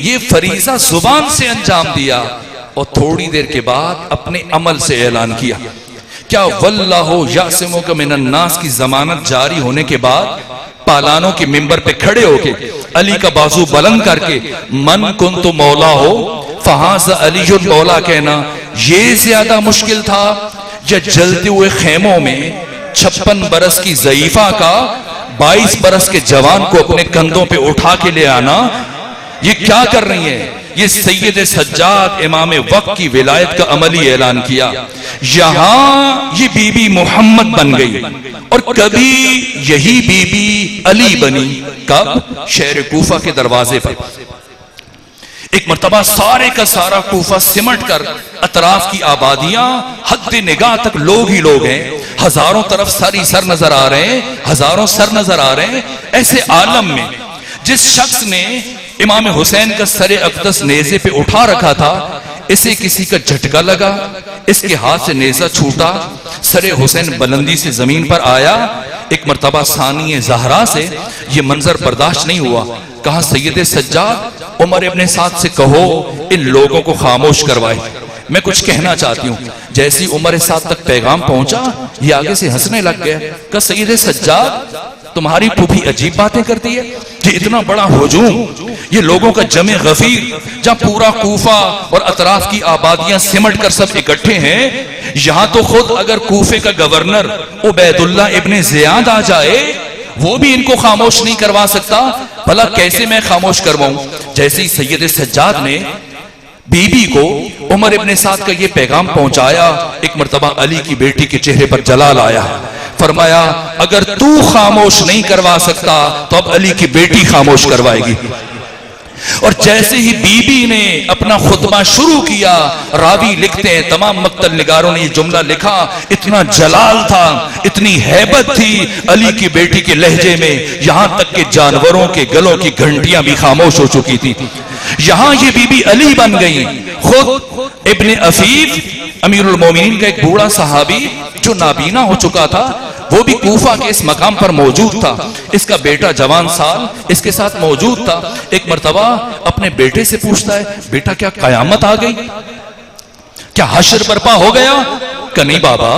ये फरीज़ा जुबान से अंजाम दिया और थोड़ी देर के बाद अपने अमल से ऐलान किया। क्या वल्लाहु यासिमुका मिनन नास की जमानत जारी होने के बाद पालानों के मिंबर पे खड़े होके अली का बाजू बुलंद करके मन कुन्तु मौला हो फहाज़ अलीयुल मौला कहना ये ज्यादा मुश्किल था या जलते हुए खेमों में 56 बरस की ज़ईफा का 22 बरस के जवान को अपने कंधों पे उठा के ले आना, ये क्या कर रही है? ये सैयद सज्जाद इमाम वक्त की विलायत का अमली ऐलान किया। यहां ये बीबी मोहम्मद बन गई और कभी यही बीबी अली बनी। कब? शहर कूफा के दरवाजे पर। एक मर्तबा सारे का सारा कूफा सिमट कर अतराफ की आबादियां, हद निगाह तक लोग ही लोग हैं, हजारों तरफ सर ही सर नजर आ रहे हैं, हजारों सर नजर आ रहे हैं। ऐसे आलम में जिस शख्स ने इमाम हुसैन का सरे अक़दस नेज़े पे उठा रखा था, इसे किसी का झटका लगा, इसके हाथ से नेज़ा छूटा, सरे हुसैन बुलंदी से जमीन पर आया। एक मर्तबा सानिए ज़हरा से यह मंजर बर्दाश्त नहीं हुआ। कहा, सैयद सज्जाद उमर इब्ने साद से कहो इन लोगों को खामोश करवाए, मैं कुछ कहना चाहती हूँ। जैसी उमर साद तक पैगाम पहुंचा, ये आगे से हंसने लग गया। कहा, सैयद सज्जाद तुम्हारी फूफी अजीब बातें करती है। ये इतना बड़ा हुजूम, ये लोगों का जमे गफीर, जहां पूरा कूफा और अतराफ की आबादियां सिमट कर सब इकट्ठे हैं, यहां तो खुद अगर कूफे का गवर्नर उबैदुल्लाह इब्ने ज़ियाद आ जाए, वो भी इनको खामोश नहीं करवा सकता। भला कैसे मैं खामोश करवाऊं? जैसे ही सैयद सज्जाद ने बीबी को उमर इब्ने साद का ये पैगाम पहुंचाया, एक मर्तबा अली की बेटी के चेहरे पर जलाल आया। फरमाया, अगर तू खामोश नहीं करवा सकता तो अब अली की बेटी खामोश करवाएगी। और जैसे ही बीबी ने अपना खुतबा शुरू किया, रावी लिखते हैं, तमाम मक्तल निगारों ने ये जुमला लिखा, इतना जलाल था, इतनी हैबत थी अली की बेटी के लहजे में, यहां तक कि जानवरों के गलों की घंटियां भी खामोश हो चुकी थी। यहां ये बीबी अली बन गई। खुद इब्ने अफीफ अमीरुल मोमिनीन का एक बूढ़ा सहाबी जो नाबीना हो चुका था, वो भी कूफा के इस मकाम पर मौजूद था। इसका बेटा जवान साल इसके साथ मौजूद था। एक मर्तबा अपने बेटे से पूछता है, बेटा क्या कयामत आ गई? क्या हश्र बर्पा हो गया? का नहीं बाबा,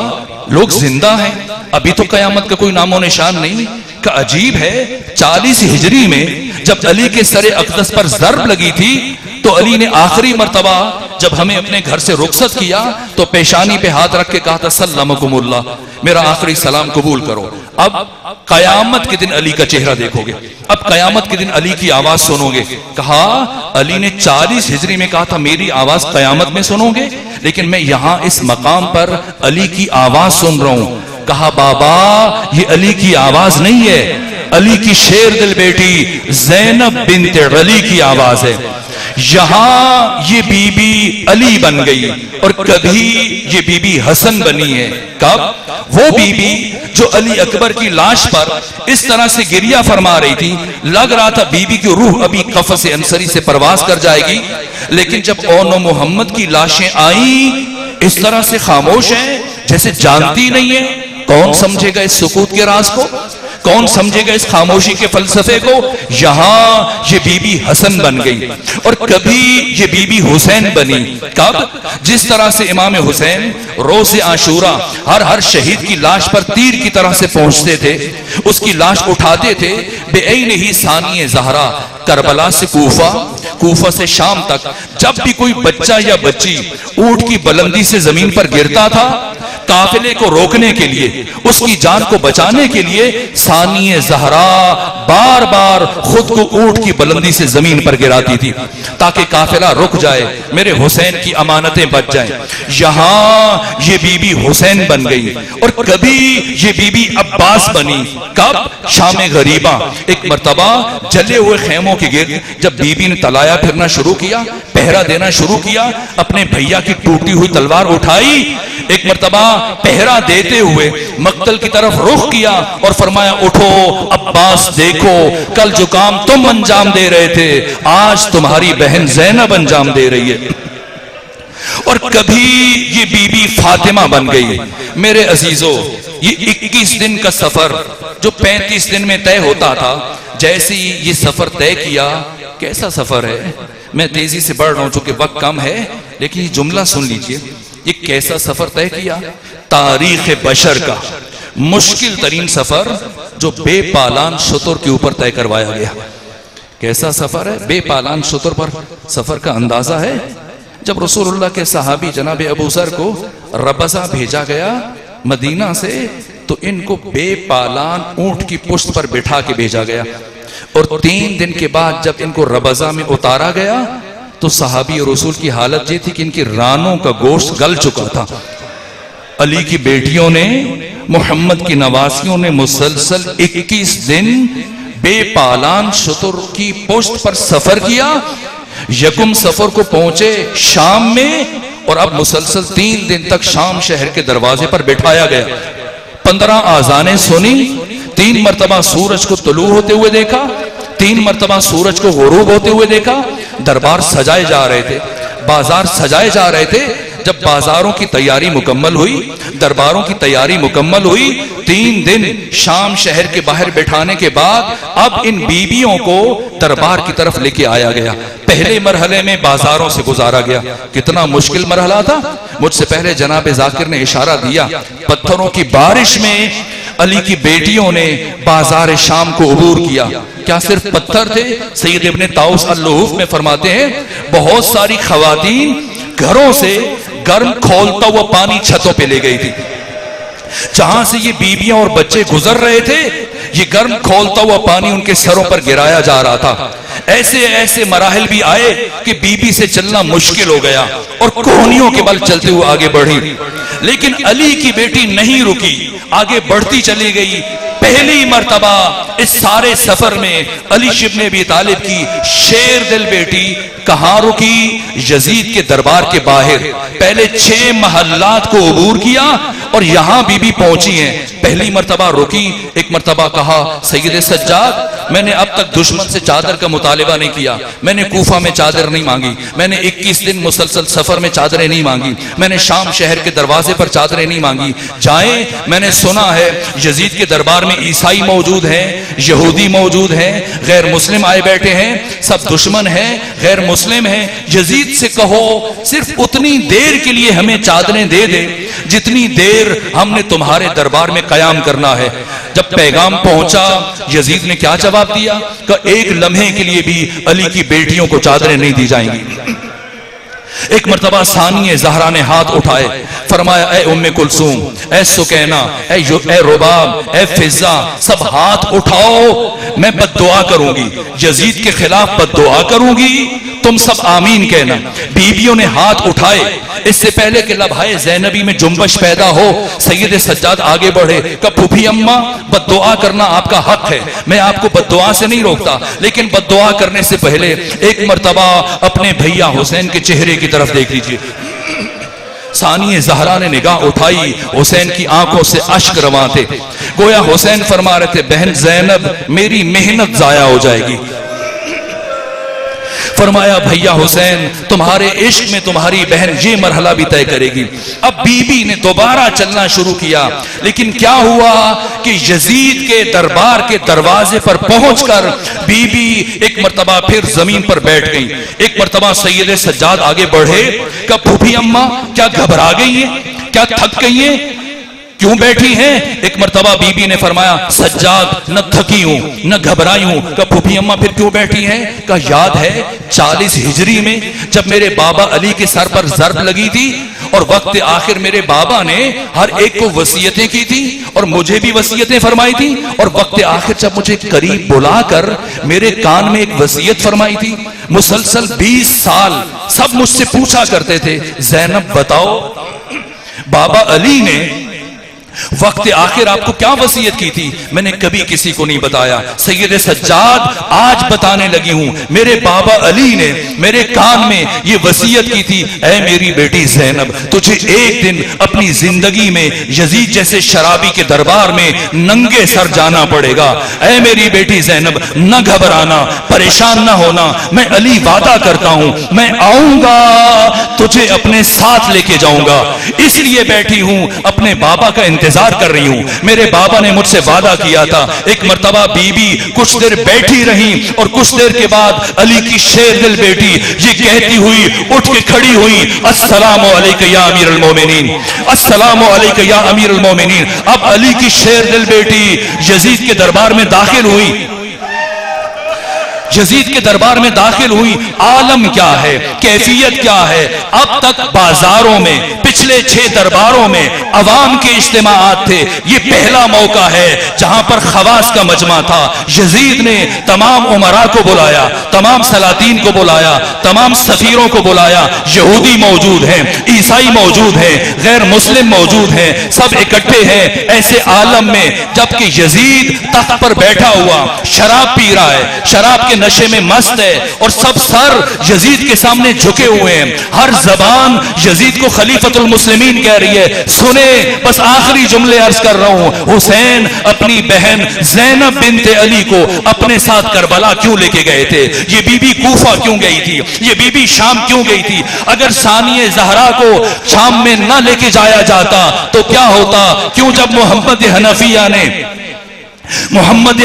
लोग जिंदा हैं, अभी तो कयामत का कोई नामो निशान नहीं। का अजीब है, 40 हिजरी में जब अली के सरे अक़दस पर ज़र्ब लगी थी, तो अली ने आखिरी मर्तबा जब हमें अपने घर से रुखसत किया तो पेशानी पे हाथ रख के कहा था, सल्लमकुमुल्लाह, मेरा आखिरी सलाम कबूल करो। अब कयामत के दिन अली का चेहरा देखोगे, अब कयामत के दिन अली की आवाज सुनोगे। कहा, अली ने 40 हिजरी में कहा था मेरी आवाज कयामत में सुनोगे, लेकिन मैं यहां इस मकाम पर अली की आवाज सुन रहा हूं। कहा, बाबा ये अली की आवाज नहीं है, अली की शेर दिल बेटी ज़ैनब बिन्त अली की आवाज है। यहां ये बीबी अली बन गई और कभी ये बीबी हसन बनी है। कब? वो बीबी जो अली अकबर की लाश पर इस तरह से गिरिया फरमा रही थी, लग रहा था बीबी की रूह अभी कफ़स अंसरी से परवाज कर जाएगी, लेकिन जब ओनो मोहम्मद की लाशें आई, इस तरह से खामोश है जैसे जानती नहीं है। कौन समझेगा इस सुकूत के राज को? कौन समझेगा इस खामोशी के फलसफे को? यहां ये बीबी हसन बन गई और कभी ये बीबी हुसैन बनी। कब? जिस तरह से इमाम हुसैन रोज़े आशूरा हर शहीद की लाश पर तीर की तरह से पहुंचते थे, उसकी लाश उठाते थे, बेईन ही सानिए ज़हरा करबला से कूफा, कूफा से शाम तक जब भी कोई बच्चा या बच्ची ऊंट की बुलंदी से जमीन पर गिरता था, काफिले को रोकने के लिए, उसकी जान को बचाने के लिए सानिए ज़हरा बार बार खुद को ऊंट की बुलंदी से जमीन पर गिराती थी ताकि काफिला रुक जाए, मेरे हुसैन की अमानतें बच जाएं। यहां ये बीबी हुसैन बन गई और कभी ये बीबी अब्बास बनी। कब? शाम गरीबा। एक मर्तबा जले हुए खेमों के गिर्द जब बीबी ने तलाया फिरना शुरू किया, पहरा देना शुरू किया, अपने भैया की टूटी हुई तलवार उठाई, एक मर्तबा पहरा देते हुए मक्तल की तरफ रुख किया और फरमाया, उठो अब्बास, देखो कल जो काम तुम अंजाम दे रहे थे, आज तुम्हारी बहन ज़ैनब अंजाम दे रही है। और कभी ये बीबी फातिमा बन गई। मेरे अजीजों, ये 21 दिन का सफर जो 35 दिन में तय होता था, जैसे ही ये सफर तय किया, कैसा सफर है, मैं तेजी से बढ़ रहा हूं चूंकि वक्त कम है, लेकिन ये जुमला सुन लीजिए, ये कैसा सफर तय किया। तारीख बशर का मुश्किल तरीन सफर जो बेपालान शुतर के ऊपर तय करवाया गया। कैसा सफर है? बेपालान शुतर पर सफर का अंदाजा है। जब रसूलुल्लाह के सहाबी जनाब अबू ज़र को रबज़ा भेजा गया मदीना से, तो इनको बेपालान ऊंट की पुश्त पर बिठा के भेजा गया। और 3 दिन के बाद जब इनको रबजा में उतारा गया तो सहाबी और रसूल की हालत ये थी कि इनकी रानों का गोश्त गल चुका था। अली की बेटियों ने, मोहम्मद की नवासियों ने मुसलसल 21 दिन बेपालान शुतुर की पुश्त पर सफर किया। यकुम सफर को पहुंचे शाम में और अब मुसलसल 3 दिन तक शाम शहर के दरवाजे पर बिठाया गया। 15 आजानें सुनी, 3 मरतबा सूरज को तुलू होते हुए देखा, 3 मरतबा सूरज को गुरूब होते हुए देखा। दरबार सजाए जा रहे थे, बाजार सजाए जा रहे थे। जब बाजारों की तैयारी मुकम्मल हुई, दरबारों की तैयारी मुकम्मल हुई, 3 दिन शाम शहर के बाहर बैठाने के बाद अब इन बीबियों को दरबार की तरफ लेके आया गया। पहले मरहले में बाजारों से गुजारा गया। कितना मुश्किल मरहला था। मुझसे पहले जनाब जाकिर ने इशारा दिया, पत्थरों की बारिश में अली की बेटियों ने बाजार शाम को अबूर किया। क्या सिर्फ पत्थर थे? सैयद इब्ने ताउस अल-लुहूफ में फरमाते हैं, बहुत सारी खवातीन घरों से गर्म खौलता हुआ पानी छतों पे ले गई थी। जहां से ये बीबियां और बच्चे गुजर रहे थे, ये गर्म खौलता हुआ पानी उनके सरों पर गिराया जा रहा था। ऐसे ऐसे मराहिल भी आए कि बीबी से चलना मुश्किल हो गया और कोहनियों के बल चलते हुए आगे बढ़ी। लेकिन अली की बेटी नहीं रुकी, आगे बढ़ती चली गई। पहली मर्तबा इस सारे सफर में अली इब्न अबी तालिब की शेर दिल बेटी कहां रुकी? यजीद के दरबार के बाहर। पहले 6 महल्लात को अबूर किया और यहां बीबी पहुंची हैं। पहली मर्तबा रुकी, एक मर्तबा कहा, सैयद सज्जाद, मैंने अब तक दुश्मन से चादर का मुतालिबा नहीं किया, मैंने कूफा में चादर नहीं मांगी, मैंने 21 दिन मुसलसल सफर में चादरें नहीं मांगी, मैंने शाम शहर के दरवाजे पर चादरें नहीं मांगी। जाएं, मैंने सुना है यजीद के दरबार में ईसाई मौजूद हैं, यहूदी मौजूद हैं, गैर मुस्लिम आए बैठे हैं, सब दुश्मन हैं, गैर मुस्लिम हैं। यजीद से कहो सिर्फ उतनी देर के लिए हमें चादरें दे दे जितनी देर हमने तुम्हारे दरबार में कयाम करना है। जब पैगाम पहुंचा, यजीद ने क्या जवाब दिया? कि एक लम्हे के लिए भी अली की बेटियों को चादरें नहीं दी जाएंगी। एक मर्तबा सानिए ज़हरा ने हाथ उठाए, फरमाया, ए उम्मे कुलसूम, ए सुकैना, ए रुबाब, ए फिजा, सब हाथ उठाओ, मैं बद्दुआ करूंगी, यजीद के खिलाफ बद्दुआ करूंगी, तुम सब आमीन कहना। बीबियों ने हाथ उठाए। इससे पहले कि लम्हाए ज़ैनबी में जुम्बश पैदा हो, सैयद सज्जाद आगे बढ़े। कब फूफी अम्मा, बद्दुआ करना आपका हक है, मैं आपको बद्दुआ से नहीं रोकता, लेकिन बद्दुआ करने से पहले एक मर्तबा अपने भैया हुसैन के चेहरे की तरफ देख लीजिए। सानिए ज़हरा ने निगाह उठाई, हुसैन की आंखों से अश्क रवां थे। गोया हुसैन फरमा रहे थे, बहन ज़ैनब, मेरी मेहनत जाया हो जाएगी। फरमाया, भैया हुसैन, तुम्हारे इश्क में तुम्हारी बहन ये मरहला भी तय करेगी। अब बीबी ने दोबारा चलना शुरू किया, लेकिन क्या हुआ कि यजीद के दरबार के दरवाजे पर पहुंचकर बीबी एक मर्तबा फिर जमीन पर बैठ गई। एक मर्तबा सैयद सज्जाद आगे बढ़े। क्या फूफी अम्मा क्या घबरा गई है? क्या थक गई है? क्यों बैठी हैं? एक मर्तबा बीबी ने फरमाया, सज्जाद, न थकी हूं न घबराई हूं। का फूफी अम्मा फिर क्यों बैठी हैं? का याद है 40 हिजरी में जब मेरे बाबा अली के सर पर जर्ब लगी थी और वक्त आखिर मेरे बाबा ने हर एक को वसीयतें की थी और मुझे भी वसीयतें फरमाई थी, और वक्त आखिर जब मुझे करीब बुलाकर मेरे कान में एक वसीयत फरमाई थी। मुसलसल 20 साल सब मुझसे पूछा करते थे, ज़ैनब बताओ, बाबा अली ने वक्त आखिर आपको क्या वसीयत की थी? मैंने कभी किसी को नहीं बताया। सैयद सज्जाद, आज बताने लगी हूं। मेरे बाबा अली ने मेरे कान में ये वसीयत की थी, ऐ मेरी बेटी ज़ैनब, तुझे एक दिन अपनी जिंदगी में यजीद जैसे शराबी के दरबार में नंगे सर जाना पड़ेगा। ऐ मेरी बेटी ज़ैनब, न घबराना, परेशान न होना, मैं अली वादा करता हूं, मैं आऊंगा, तुझे अपने साथ लेके जाऊंगा। इसलिए बैठी हूं, अपने बाबा का इंतजार कर रही हूं। मेरे बाबा ने मुझसे वादा किया था। एक मर्तबा बीबी कुछ देर बैठी रही और कुछ देर के बाद अली की शेर दिल बेटी ये कहती हुई उठ के खड़ी हुई, अस्सलामु अलैका या अमीरुल मोमिनीन, अस्सलामु अलैका या अमीरुल मोमिनीन। अब अली की शेर दिल बेटी यजीद के दरबार में दाखिल हुई। यजीद के दरबार में दाखिल हुई। आलम क्या है, कैफियत क्या है? अब तक बाजारों में पिछले 6 दरबारों में अवाम के इज्तिमाआत थे, ये पहला मौका है जहां पर खवास का मजमा था। यजीद ने तमाम उमरा को बुलाया, तमाम सलातीन को बुलाया, तमाम सफीरों को बुलाया। यहूदी मौजूद हैं, ईसाई मौजूद हैं, गैर मुस्लिम मौजूद हैं, सब इकट्ठे हैं ऐसे आलम में, जबकि यजीद तख्त पर बैठा हुआ शराब पी रहा है, शराब के नशे में मस्त है, और सब सर यजीद के सामने झुके हुए हैं। हर जबान यजीद को खलीफतुल मुस्लिमीन कह रही है। सुने, बस आखिरी जुमले अर्ज कर रहा हूं। हुसैन अपनी बहन ज़ैनब बिन्ते अली को अपने साथ करबला क्यों लेके गए थे? ये बीबी कूफा क्यों गई थी? ये बीबी शाम क्यों गई थी? अगर सानिए ज़हरा को शाम में न लेके जाया जाता तो क्या होता? क्यों जब मोहम्मद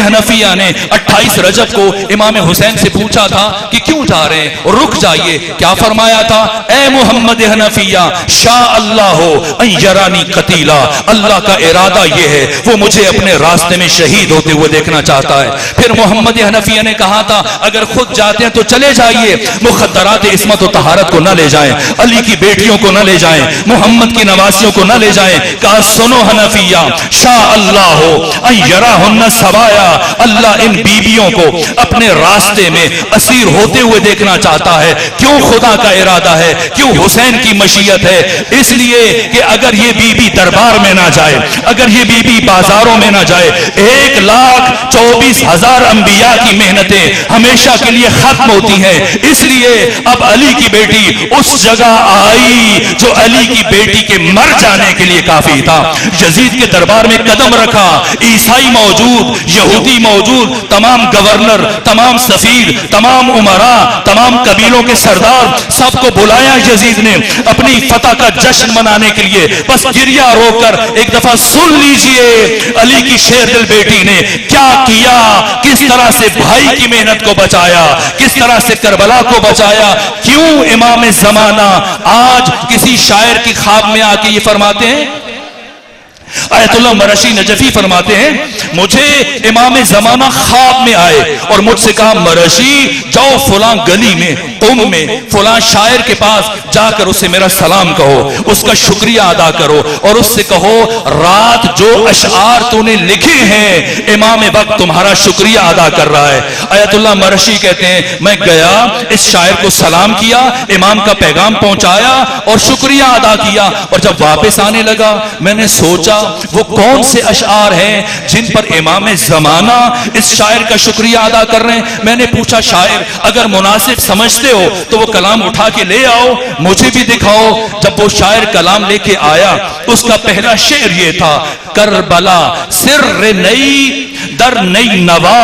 हनफिया ने 28 रजब को इमाम हुसैन से पूछा था कि क्यों जा रहे हैं, रुक जाइए, क्या फरमाया था? ए मोहम्मद हनफिया, शाह अल्लाह हो अयरानी कतीला, अल्लाह का इरादा यह है वो मुझे अपने रास्ते में शहीद होते हुए देखना चाहता है। फिर मोहम्मद हनफिया ने कहा था अगर खुद जाते हैं तो चले जाइए, मुखद्दरात इस्मत और तहारत को न ले जाएं, अली की बेटियों को न ले जाएं, मोहम्मद की नवासियों को न ले जाएं। कहा सुनो हनफिया, शाह अल्लाह हो अयरा सवाया, अल्लाह इन बीबियों को अपने रास्ते में असीर होते हुए देखना चाहता है। क्यों? खुदा का इरादा है, क्यों हुसैन की मशीयत है। इसलिए कि अगर ये बीबी दरबार में ना जाए, अगर ये बीबी बाजारों में ना जाए, 1,24,000 अंबिया की मेहनतें हमेशा के लिए खत्म होती हैं। इसलिए अब अली की बेटी उस जगह आई जो अली की बेटी के मर जाने के लिए काफी था। यजीद के दरबार में कदम रखा, ईसाई मौजूद, यहूदी मौजूद, तमाम गवर्नर, तमाम सफीर, तमाम उमरा, तमाम कबीलों के सरदार, सबको बुलाया यजीद ने अपनी फतह का जश्न मनाने के लिए। बस गिरिया रोकर एक दफा सुन लीजिए अली की शेर दिल बेटी ने क्या किया, किस तरह से भाई की मेहनत को बचाया, किस तरह से करबला को बचाया। क्यों इमाम ज़माना आज किसी शायर की ख्वाब में आके ये फरमाते हैं, आयतुल्लाह मरशी नजफी फरमाते हैं मुझे इमाम ज़माना ख्वाब में आए और मुझसे कहा मरशी जाओ फलां गली में, तुम में फलां शायर के पास जाकर उसे मेरा सलाम कहो, उसका शुक्रिया अदा करो और उससे कहो रात जो अशआर तूने लिखे हैं इमाम वक्त तुम्हारा शुक्रिया अदा कर रहा है। आयतुल्लाह मरशी कहते हैं मैं गया, इस शायर को सलाम किया, इमाम का पैगाम पहुंचाया और शुक्रिया अदा किया। और जब वापस आने लगा मैंने सोचा वो कौन से अशआर हैं जिन पर इमाम ज़माना इस शायर का शुक्रिया अदा कर रहे हैं। मैंने पूछा शायर अगर मुनासिब समझते हो तो वो कलाम उठा के ले आओ, मुझे भी दिखाओ। जब वो शायर कलाम लेके आया उसका पहला शेर ये था, करबला सिर्र नई दर नई नवा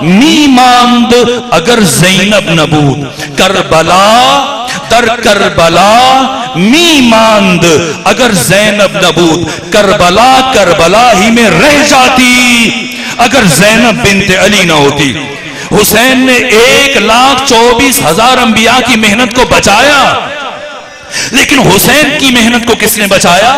मी मांद अगर ज़ैनब नबूद, करबला दर करबला मी मांद अगर ज़ैनब नबूद, करबला करबला ही में रह जाती अगर ज़ैनब बिन्ते अली ना होती। हुसैन ने 1,24,000 अंबिया की मेहनत को बचाया, लेकिन हुसैन की मेहनत को किसने बचाया?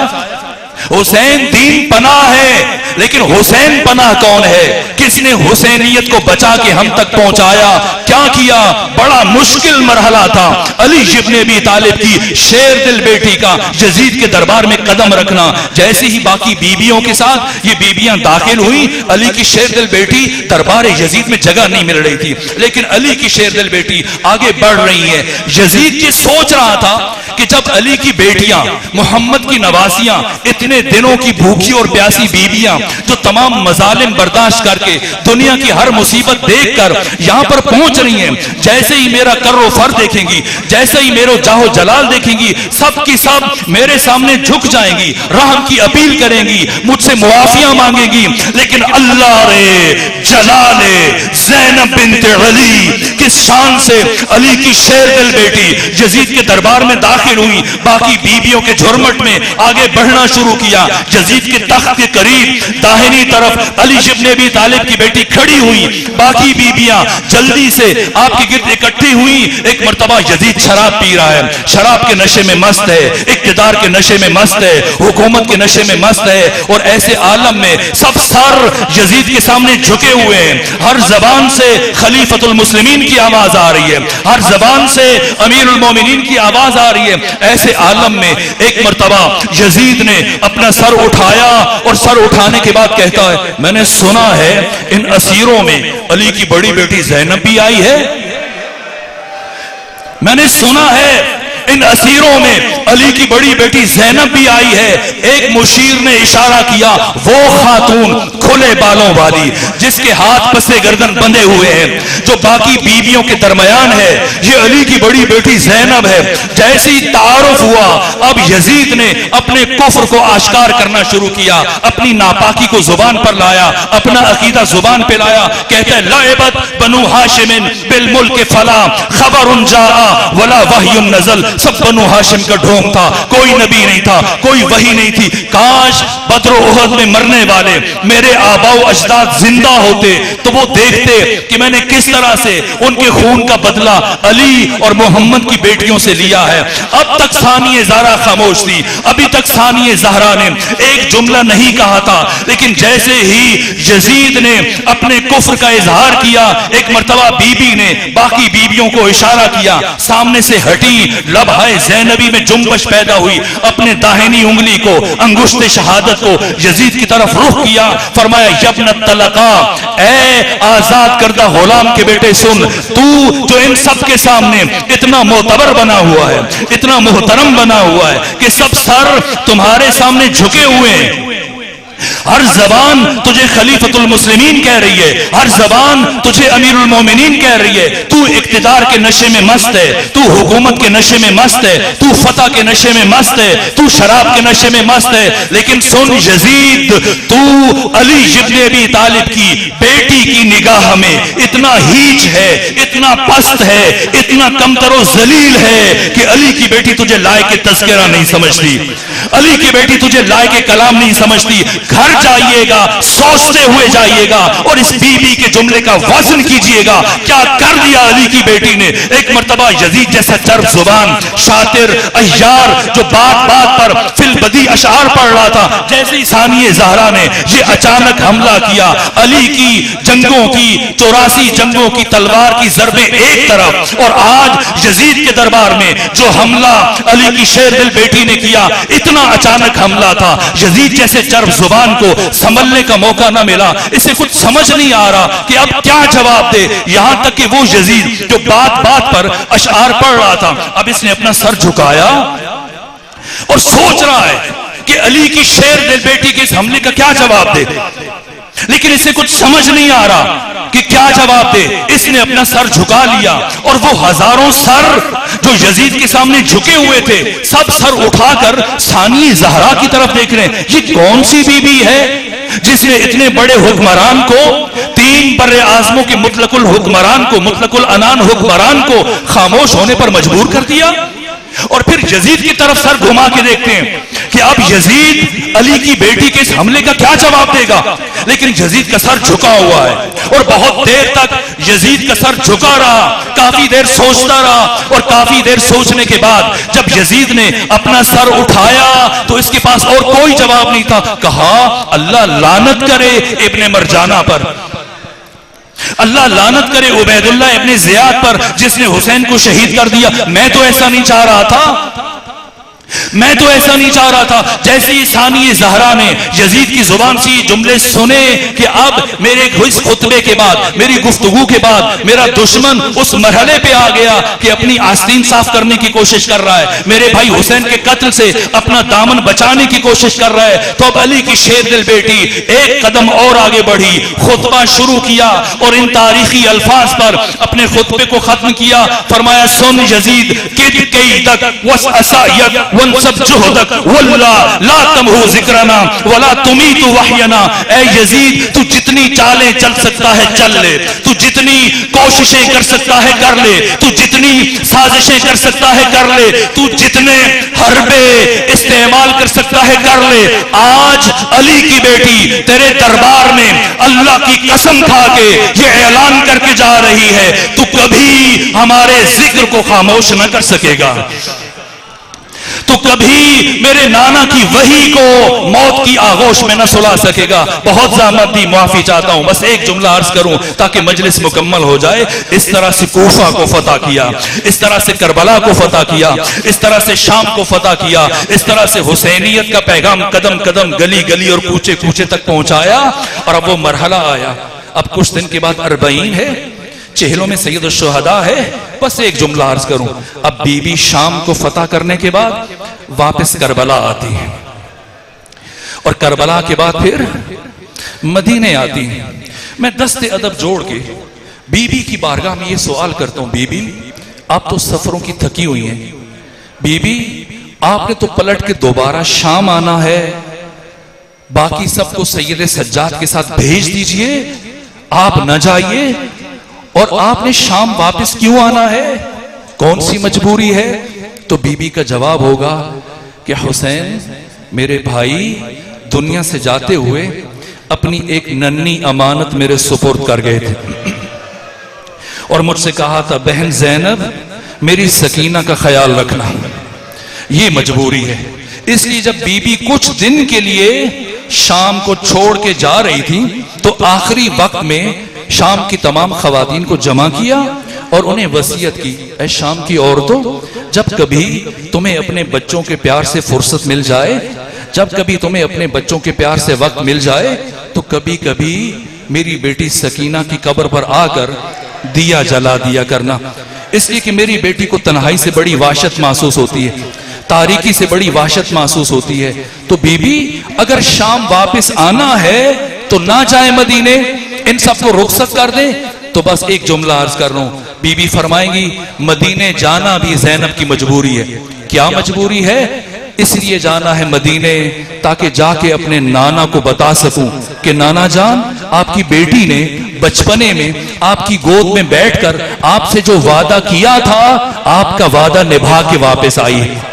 हुसैन दीन पनाह है, लेकिन हुसैन पनाह कौन है? किसने हुसैनियत को बचा के हम तक पहुंचाया? क्या किया? बड़ा मुश्किल मरहला था अली इब्न अबी तालिब की शेर दिल बेटी का यजीद के दरबार में कदम रखना। जैसे ही बाकी बीबियों के साथ ये बीबियां दाखिल हुई, अली की शेर दिल बेटी दरबार यजीद में जगह नहीं मिल रही थी, लेकिन अली की शेर दिल बेटी आगे बढ़ रही है। यजीद ये सोच रहा था कि जब अली की बेटियां, मोहम्मद की नवासियां, इतने दिनों की भूखी और प्यासी बीबियां जो तमाम मजालिम बर्दाश्त करके दुनिया की हर मुसीबत देखकर यहां पर पहुंच रही हैं, जैसे ही मेरा कर्रो फर देखेंगी, जैसे ही मेरा जाहो जलाल देखेंगी, सब की सब मेरे सामने झुक जाएंगी, रहम की अपील करेंगी, मुझसे मुआफिया मांगेंगी। लेकिन अल्लाह रे जलाले ज़ैनब बिन्ते अली किस शान से अली की शेर दिल बेटी यजीद के दरबार में दाखिल हुई, बाकी बीबियों के झुरमट में आगे बढ़ना शुरू किया। यजीद के तख्त के करीब दाहिनी तरफ अली इब्न अबी तालिब की बेटी खड़ी हुई, बाकी बीबियां जल्दी से आपके गिर्द इकट्ठी हुई। एक मर्तबा यजीद शराब पी रहा है, शराब के नशे में मस्त है, इक्तिदार के नशे में मस्त है, हुकूमत के नशे में मस्त है, और ऐसे आलम में सब सर यजीद के सामने झुके हुए हैं। हर जबान से खलीफतुल मुस्लिमीन की आवाज आ रही है, हर जबान से अमीरुल मोमिनीन की आवाज आ रही है। ऐसे आलम में एक मर्तबा यजीद ने अपना सर उठाया और सर उठाने के बाद कहता है, मैंने सुना है इन असीरों में अली की बड़ी बेटी ज़ैनब भी आई है। मैंने सुना है इन असीरों में अली की बड़ी बेटी ज़ैनब भी आई है। एक मुशीर ने इशारा किया, वो खातून खुले बालों वाली जिसके हाथ पसे गर्दन बंधे हुए हैं, जो बाकी बीवियों के दरमियान है, ये अली की बड़ी बेटी ज़ैनब है। जैसे ही तारुफ हुआ, अब यजीद ने अपने कुफ्र को आश्कार करना शुरू किया, अपनी नापाकी को जुबान पर लाया, अपना अकीदा जुबान पे लाया। कहते हैं, लाइबत बनु हाशिमिन बिल मुल्क फला खबरुन जाआ वला वह्युन नज़ल। सब बनु हाशिम का ढोंग था, कोई नबी नहीं था, कोई वही नहीं थी। काश बद्र उहद में मरने वाले मेरे आबाओ अजदाद जिंदा होते तो वो देखते कि मैंने किस तरह से उनके खून का बदला अली और मोहम्मद की बेटियों से लिया है। अब तक सानिए ज़हरा खामोश थी, अभी तक सानिए ज़हरा ने एक जुमला नहीं कहा था, लेकिन जैसे ही यजीद ने अपने कुफ्र का इजहार किया, एक मर्तबा बीबी ने बाकी बीबियों को इशारा किया, सामने से हटी, लबहाए ज़ैनबी में जुम्बश पैदा हुई, अपने दाहिनी उंगली को अंगुश्त शहादत को यजीद की तरफ रुख किया, फरमाया, यब्नत तलका, ए आजाद करदा गुलाम के बेटे सुन, तू जो इन सब के सामने इतना मोतबर बना हुआ है, इतना मोहतरम बना हुआ है कि सब सर तुम्हारे सामने झुके हुए हैं, हर जबान तुझे खलीफतुल मुस्लिमीन कह रही है, हर जबान तुझे अमीरुल मोमिनीन कह रही है, तू इक्तिदार के नशे में मस्त है, तू हुकूमत के नशे में मस्त है, तू फतह के नशे में मस्त है, तू शराब के नशे में मस्त है। लेकिन सुन यजीद, तू अली इब्न अबी तालिब की बेटी की निगाह में इतना हीच है, इतना पस्त है, इतना कमतरो जलील है कि अली की बेटी तुझे लायक तज़किरा नहीं समझती, अली की बेटी तुझे लायक कलाम नहीं समझती। घर जाइएगा, सोचते हुए जाइएगा और इस बीबी के जुमले का वजन कीजिएगा, क्या कर दिया अली की बेटी ने। एक मर्तबा यजीद जैसा चर्ब जुबान शातिर अय्यार जो बात बात पर फिल बदी अशार पढ़ रहा था, जैसे ही सानिए ज़हरा ने ये अचानक हमला किया, अली की जंगों की 84 जंगों की तलवार की ज़रबें एक तरफ, और आज यजीद के दरबार में जो हमला अली की शेर दिल बेटी ने किया, इतना अचानक हमला था, यजीद जैसे चर्ब जुबान को संभलने का मौका ना मिला। इसे कुछ समझ नहीं आ रहा कि अब क्या जवाब दे। यहां तक कि वो यजीद जो बात बात पर अशआर पढ़ रहा था, अब इसने अपना सर झुकाया और सोच रहा है कि अली की शेर दिल बेटी के इस हमले का क्या जवाब दे, लेकिन इसे कुछ समझ नहीं आ रहा कि क्या जवाब दे। इसने अपना सर झुका लिया और वो हजारों सर जो यजीद के सामने झुके हुए थे, सब सर उठाकर सानिए ज़हरा की तरफ देख रहे हैं। ये कौन सी बीबी है जिसने इतने बड़े हुक्मरान को, 3 बर्रे आज़मों के मुतलकुल हुक्मरान को, मुतलकुल अनान हुक्मरान को खामोश होने पर मजबूर कर दिया। और फिर यजीद की तरफ सर घुमा के देखते हैं कि अब यजीद अली की बेटी के इस हमले का क्या जवाब देगा, लेकिन यजीद का सर झुका हुआ है और बहुत देर तक यजीद का सर झुका रहा, काफी देर सोचता रहा, और काफी देर सोचने के बाद जब यजीद ने अपना सर उठाया तो इसके पास और कोई जवाब नहीं था। कहा, अल्लाह लानत करे इब्ने मरजाना पर, अल्लाह लानत करे उबैदुल्ला इब्ने ज़ियाद पर जिसने हुसैन को शहीद कर दिया। मैं तो ऐसा नहीं चाह रहा था, मैं तो ऐसा नहीं चाह रहा था। जैसे ही सानिए ज़हरा ने यजीद की जुबान से जुमले सुने कि अब मेरे इस खुतबे के बाद, मेरी गुफ्तगू के बाद मेरा दुश्मन उस मरहले पे आ गया कि अपनी आस्तीन साफ करने की कोशिश कर रहा है, मेरे भाई हुसैन के कत्ल से अपना दामन बचाने की कोशिश कर रहा है, तो अब अली की शेर दिल बेटी एक कदम और आगे बढ़ी, खुतबा शुरू किया और इन तारीखी अल्फाज पर अपने खुतबे को खत्म किया। फरमाया, सुन यजीद, किद कैदक वस असायक वन सब जुहदक वल्ला ला तमहु जिक्रना वला तुमीतु वहयना। ए यजीद, तू जितनी चालें चल सकता है चल ले, तू जितनी कोशिशें कर सकता है कर ले, तू जितनी साजिशें कर सकता है कर ले, तू जितने हरबे इस्तेमाल कर सकता है कर ले। आज अली की बेटी तेरे दरबार में अल्लाह की कसम खा के ये ऐलान करके जा रही है, तू कभी हमारे जिक्र को खामोश न कर सकेगा, तो कभी मेरे नाना की वही को मौत की आगोश में न सुला सकेगा। बहुत ज़हमत दी, माफी चाहता हूं, बस एक जुमला अर्ज करूं ताकि मजलिस मुकम्मल हो जाए। इस तरह से कूफा को फतह किया, इस तरह से करबला को फतह किया, इस तरह से शाम को फतह किया, इस तरह से हुसैनियत का पैगाम कदम कदम, गली गली और कूचे कूचे तक पहुंचाया। और अब वो मरहला आया, अब कुछ दिन के बाद 40 है, चेहरों में सैयद शुहदा है। बस एक जुमला अर्ज करूं, अब बीबी शाम को फतह करने के बाद वापस करबला आती है, और करबला के बाद फिर मदीने आती है। मैं दस्ते अदब जोड़ के बीबी की बारगाह में ये सवाल करता हूं, बीबी आप तो सफरों की थकी हुई हैं, बीबी आपने तो पलट के दोबारा शाम आना है, बाकी सबको सैयद सज्जाद के साथ भेज दीजिए, आप न जाइए, और आपने शाम वापस क्यों आना है, कौन सी मजबूरी है? तो बीबी का जवाब होगा कि हुसैन मेरे भाई दुनिया से जाते हुए अपनी एक नन्ही अमानत मेरे सुपुर्द कर गए थे, और मुझसे कहा था बहन ज़ैनब मेरी सकीना का ख्याल रखना, ये मजबूरी है। इसलिए जब बीबी कुछ दिन के लिए शाम को छोड़ के जा रही थी तो आखिरी वक्त में शाम की तमाम खवातीन को जमा किया और उन्हें वसीयत की, ऐ शाम की औरतों, जब कभी तुम्हें अपने बच्चों के प्यार से फुर्सत मिल जाए, जब कभी तुम्हें अपने बच्चों के प्यार से वक्त मिल जाए, तो कभी कभी मेरी बेटी सकीना की कब्र पर आकर दिया जला दिया करना। इसलिए कि मेरी बेटी को तन्हाई से बड़ी वाहशत महसूस होती है, तारीकी से बड़ी वाहशत महसूस होती है। तो बीबी अगर शाम वापस आना है तो ना जाए मदीने, इन सबको रुखसत कर दे। तो बस एक जुमला अर्ज कर रहा हूं, बीबी फरमाएंगी मदीने जाना भी ज़ैनब की मजबूरी है। क्या मजबूरी है? इसलिए जाना है मदीने ताकि जाके अपने नाना को बता सकूं कि नाना जान आपकी बेटी ने बचपने में आपकी गोद में बैठकर आपसे जो वादा किया था, आपका वादा निभा के वापस आई है।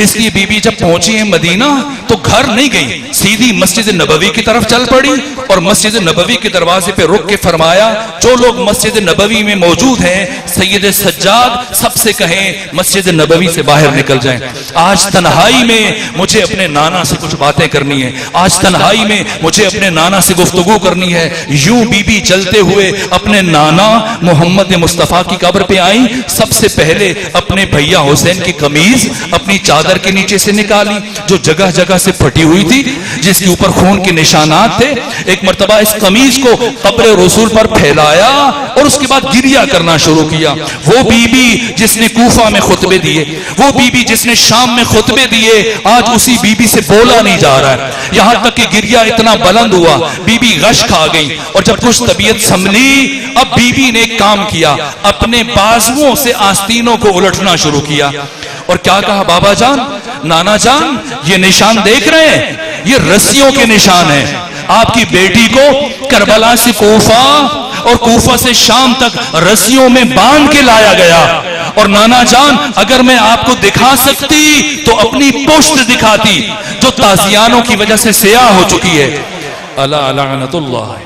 इसलिए बीबी जब पहुंची है मदीना तो घर नहीं गई, सीधी मस्जिद नबवी की तरफ चल पड़ी, और मस्जिद नबवी के दरवाजे पे रुक के फरमाया जो लोग मस्जिद नबवी में मौजूद हैं सैयद सज्जाद सबसे कहें मस्जिद नबवी से बाहर निकल जाएं। आज तन्हाई में मुझे अपने नाना से कुछ बातें करनी है, आज तन्हाई में मुझे अपने नाना से गुफ्तगू करनी है। यूं बीबी चलते हुए अपने नाना मोहम्मद मुस्तफा की कब्र पे आई। सबसे पहले अपने भैया हुसैन की कमीज अपनी चादर के नीचे से निकाली जो जगह जगह से फटी हुई थी, जिसके ऊपर खून के निशानात थे। एक मर्तबा इस कमीज को कब्र रसूल पर फैलाया और उसके बाद गिरिया करना शुरू किया। वो बीबी जिसने कूफा में खुतबे दिए, वो बीबी जिसने शाम में खुतबे दिए, आज उसी बीबी से बोला नहीं जा रहा है। यहां तक कि गिरिया इतना बुलंद हुआ, बीबी गश खा गई, और जब कुछ तबीयत संभली अब बीबी ने एक काम किया, अपने बाजुओं से आस्तीनों को उलटना शुरू किया और क्या कहा, बाबा जान, नाना जान, ये निशान देख रहे हैं, ये रस्सियों के निशान हैं। आपकी बेटी को करबला से कूफा और कूफा से शाम तक रस्सियों में बांध के लाया गया। और नाना जान अगर मैं आपको दिखा सकती तो अपनी पुश्त दिखाती जो ताजियानों की वजह से सियाह हो चुकी है। अला लानतुल्लाह।